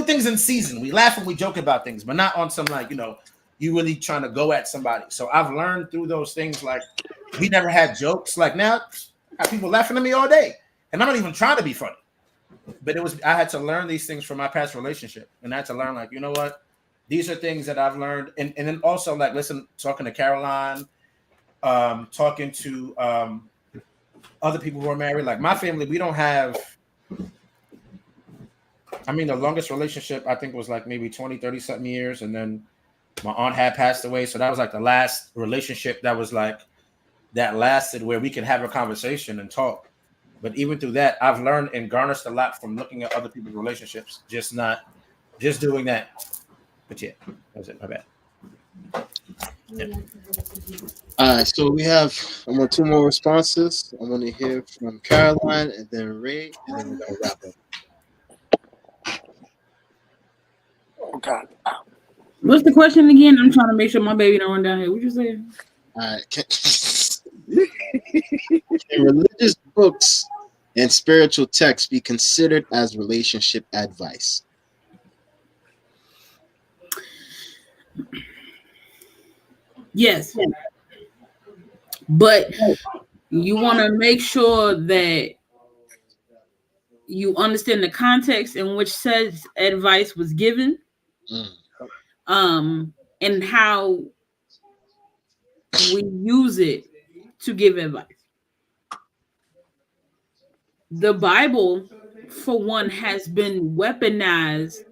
things in season. We laugh and we joke about things, but not on some like, you really trying to go at somebody. So I've learned through those things, like we never had jokes. Like now I have people laughing at me all day. And I'm not even trying to be funny. But I had to learn these things from my past relationship. And I had to learn, like, you know what? These are things that I've learned. And then also like talking to Caroline, talking to other people who are married. Like my family, we don't have, the longest relationship I think was like maybe 20, 30 something years. And then my aunt had passed away. So that was like the last relationship that was like, that lasted where we could have a conversation and talk. But even through that, I've learned and garnished a lot from looking at other people's relationships, just doing that. But yeah, that was it. My bad. Yeah. All right, so we have 2 more responses. I want to hear from Caroline and then Ray, and then we're gonna wrap up. Oh God. What's the question again? I'm trying to make sure my baby don't run down here. What you say? All right. Can religious books and spiritual texts be considered as relationship advice? Yes. But you want to make sure that you understand the context in which said advice was given, and how we use it to give advice. The Bible, for one, has been weaponized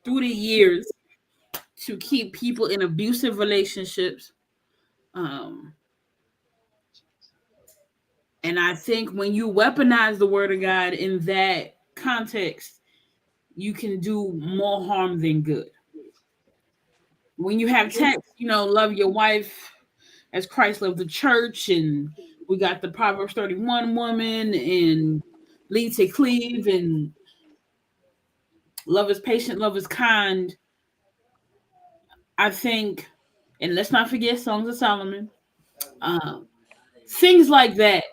through the years to keep people in abusive relationships. And I think when you weaponize the word of God in that context, you can do more harm than good. When you have text, love your wife as Christ loved the church, and we got the Proverbs 31 woman, and lead to cleave, and love is patient, love is kind. I think, and let's not forget Songs of Solomon. Things like that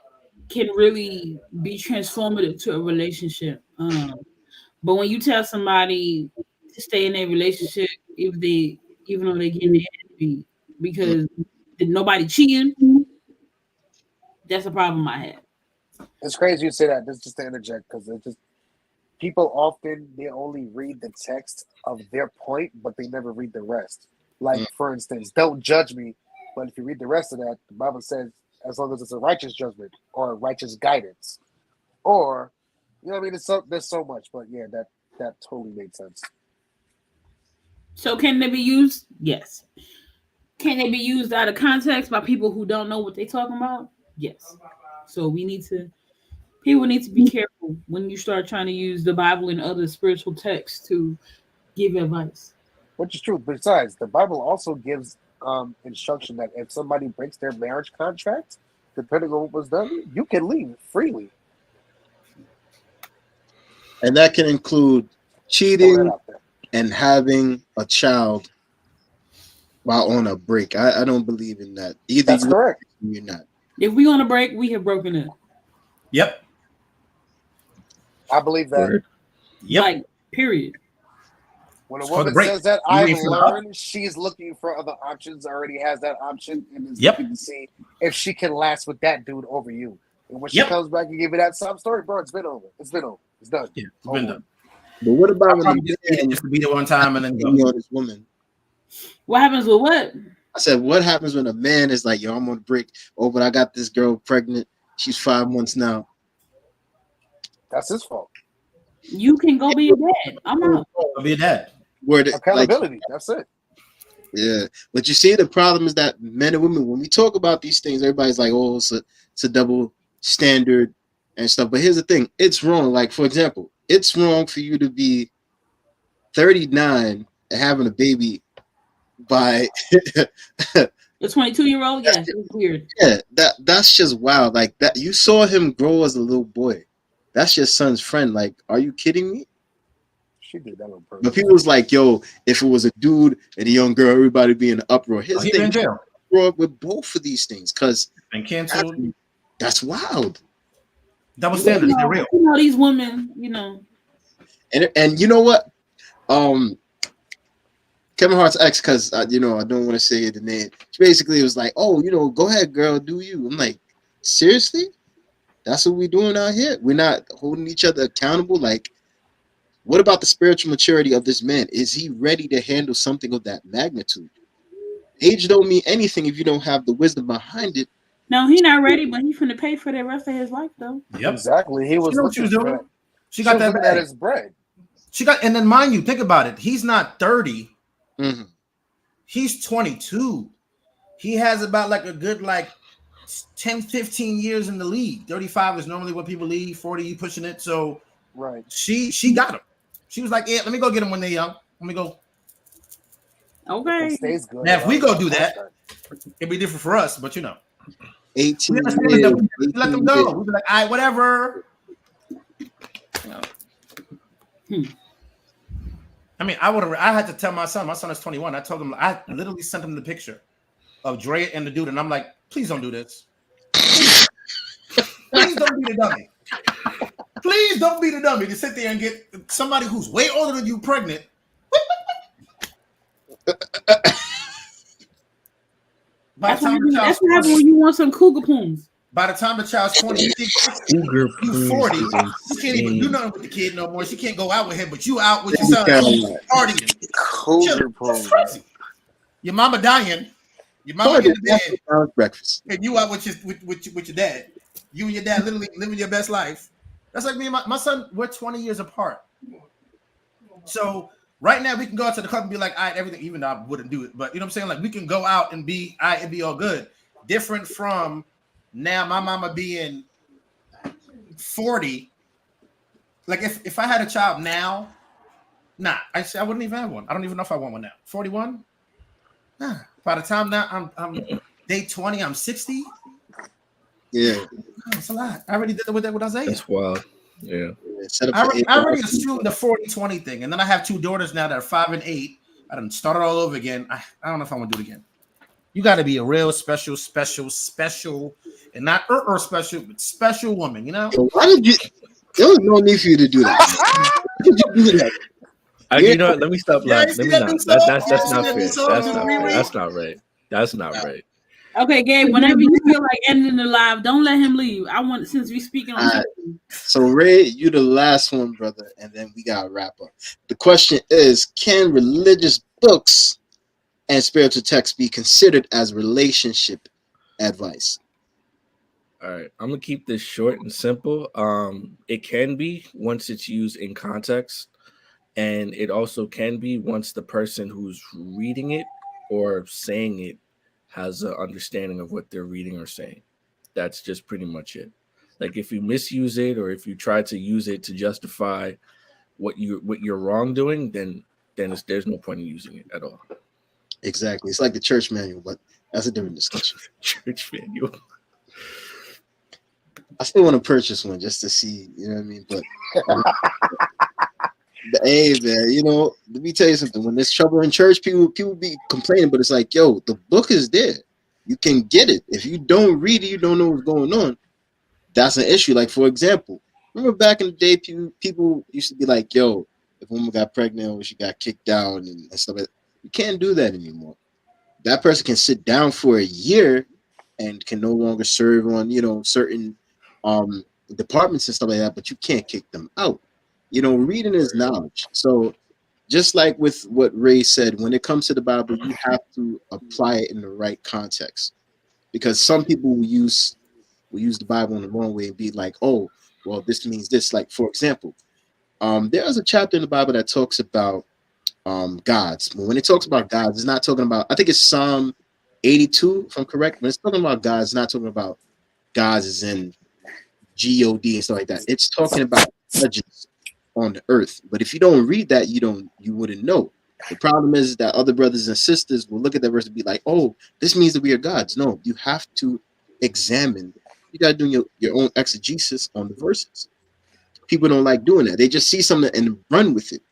can really be transformative to a relationship. But when you tell somebody to stay in a relationship, even though they get their head beat because nobody cheating, that's a problem I have. It's crazy you say that. This is just to interject because it's just people often they only read the text of their point, but they never read the rest. Like for instance, don't judge me, but if you read the rest of that, the Bible says as long as it's a righteous judgment or a righteous guidance, or you know what I mean. There's so much, but yeah, that totally made sense. So can they be used? Yes. Can they be used out of context by people who don't know what they're talking about? Yes. So people need to be careful when you start trying to use the Bible and other spiritual texts to give advice. Which is true. Besides, the Bible also gives instruction that if somebody breaks their marriage contract, depending on what was done, you can leave freely. And that can include cheating and having a child while on a break. I don't believe in that. Either that's correct. You're not. If we on a break, we have broken it. Yep. I believe that. Yep. Like, period. When a woman says that, I've learned she's looking for other options, already has that option, and is looking to see if she can last with that dude over you. And when she comes back and give you that sob story, bro, it's been over. It's been over. It's done. Yeah, it's been done. But what about when just to be there one time and then go on this woman? What happens with what? I said, what happens when a man is like, yo, I'm on a break. Oh, but I got this girl pregnant. She's 5 months now. That's his fault. You can go be a dad. I'm out. Go be a dad. Accountability. That's it. Yeah. But you see, the problem is that men and women, when we talk about these things, everybody's like, oh, it's a double standard and stuff. But here's the thing. It's wrong. Like, for example, it's wrong for you to be 39 and having a baby by the 22-year-old. Yeah, it's weird. Yeah, that's just wild. Like that, you saw him grow as a little boy. That's your son's friend. Like, are you kidding me? She did that on purpose. But people was like, yo, if it was a dude and a young girl, everybody be in an uproar. Here's the thing, in jail. With both of these things because and canceled. That's wild. Double standards. They're real. You know these women. And you know what? Kevin Hart's ex, because I don't want to say the name. She basically was like, "Oh, go ahead, girl, do you?" I'm like, seriously? That's what we're doing out here? We're not holding each other accountable? Like, what about the spiritual maturity of this man? Is he ready to handle something of that magnitude? Age don't mean anything if you don't have the wisdom behind it. No, he not ready, but he's finna pay for the rest of his life, though. Yep, exactly. He was looking for that. She got that at his bread. She got, and then mind you, think about it. He's not 30. Mm-hmm. He's 22. He has about like a good 10, 15 years in the league. 35 is normally what people leave. 40, you pushing it. So right. She got him. She was like, yeah, let me go get him when they're young. Let me go. Okay. It stays good. Now, if we go do that, it'd be different for us, but 18 years, let them go. We'd be like, all right, whatever. I mean, I had to tell my son is 21. I told him, I literally sent him the picture of Dre and the dude, and I'm like, please don't do this. Please don't be the dummy. Please don't be the dummy to sit there and get somebody who's way older than you pregnant. That's what happens when you want some cougar poons. By the time the child's 20, you think 60, you 40, you can't even do nothing with the kid no more. She can't go out with him, but you out with your son partying. Cougar poons. Your mama dying. Your mama in the bed. Breakfast. And you out with your dad. You and your dad literally living your best life. That's like me and my son, we're 20 years apart. So right now we can go out to the club and be like, all right, everything, even though I wouldn't do it, but you know what I'm saying? Like we can go out and be all right and be all good. Different from now my mama being 40. Like if I had a child now, I wouldn't even have one. I don't even know if I want one now. 41? Nah. By the time now I'm day 20, I'm 60. Yeah. That's a lot. I already did it with Isaiah. That's wild. Yeah. I already assumed the 40-20 thing. And then I have 2 daughters now that are 5 and 8. I done started all over again. I don't know if I want to do it again. You got to be a real special, and not special, but special woman, Yo, why did you? There was no need for you to do that. Why did you do that? You know what? Let me stop laughing. Let me not. That's not fair. That's not right. That's not right. Okay, Gabe, whenever you feel like ending the live, don't let him leave. I want, since we speaking on something. So Ray, you the last one, brother, and then we gotta wrap up. The question is, can religious books and spiritual texts be considered as relationship advice? All right, I'm gonna keep this short and simple. It can be once it's used in context, and it also can be once the person who's reading it or saying it has an understanding of what they're reading or saying. That's just pretty much it. Like if you misuse it or if you try to use it to justify what you're wrongdoing, then there's no point in using it at all. Exactly. It's like the church manual, but that's a different discussion. Church manual. I still want to purchase one just to see, you know what I mean? But hey, man, you know, let me tell you something. When there's trouble in church, people be complaining, but it's like, yo, the book is there. You can get it. If you don't read it, you don't know what's going on. That's an issue. Like, for example, remember back in the day, people used to be like, yo, if a woman got pregnant or she got kicked out and stuff like that, you can't do that anymore. That person can sit down for a year and can no longer serve on, you know, certain departments and stuff like that, but you can't kick them out. You know, reading is knowledge. So just like with what Ray said, when it comes to the Bible, you have to apply it in the right context. Because some people will use the Bible in the wrong way and be like, oh, well, this means this. Like, for example, there's a chapter in the Bible that talks about gods. But when it talks about gods, it's not talking about, I think it's Psalm 82, if I'm correct. When it's talking about gods, it's not talking about gods as in God and stuff like that. It's talking about judges on the earth. But if you don't read that, you wouldn't know. The problem is that other brothers and sisters will look at that verse and be like, oh, this means that we are gods. No, you have to examine. You got to do your own exegesis on the verses. People don't like doing that. They just see something and run with it.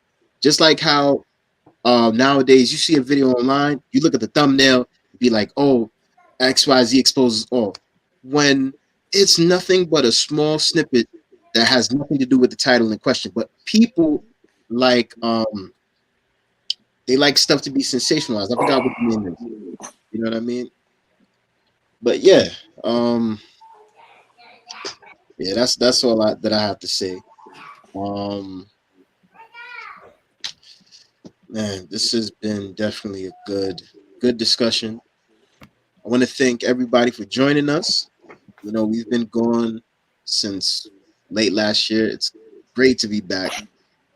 Just like how nowadays you see a video online, you look at the thumbnail, be like, oh, XYZ exposes all. When it's nothing but a small snippet that has nothing to do with the title in question. But people like they like stuff to be sensationalized. I forgot what the name is. You know what I mean? But yeah, yeah, that's all that I have to say. Man, this has been definitely a good discussion. I want to thank everybody for joining us. You know, we've been gone since late last year. It's great to be back.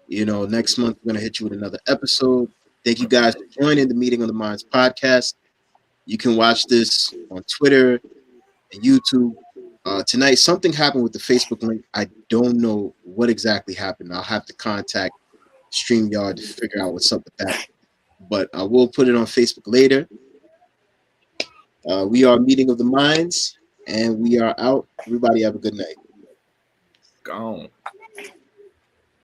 You know, next month we're gonna hit you with another episode. Thank you guys for joining the Meeting of the Minds podcast. You can watch this on Twitter and YouTube. Tonight, something happened with the Facebook link. I don't know what exactly happened. I'll have to contact StreamYard to figure out what's up with that. But I will put it on Facebook later. We are Meeting of the Minds, and we are out. Everybody have a good night. Gone.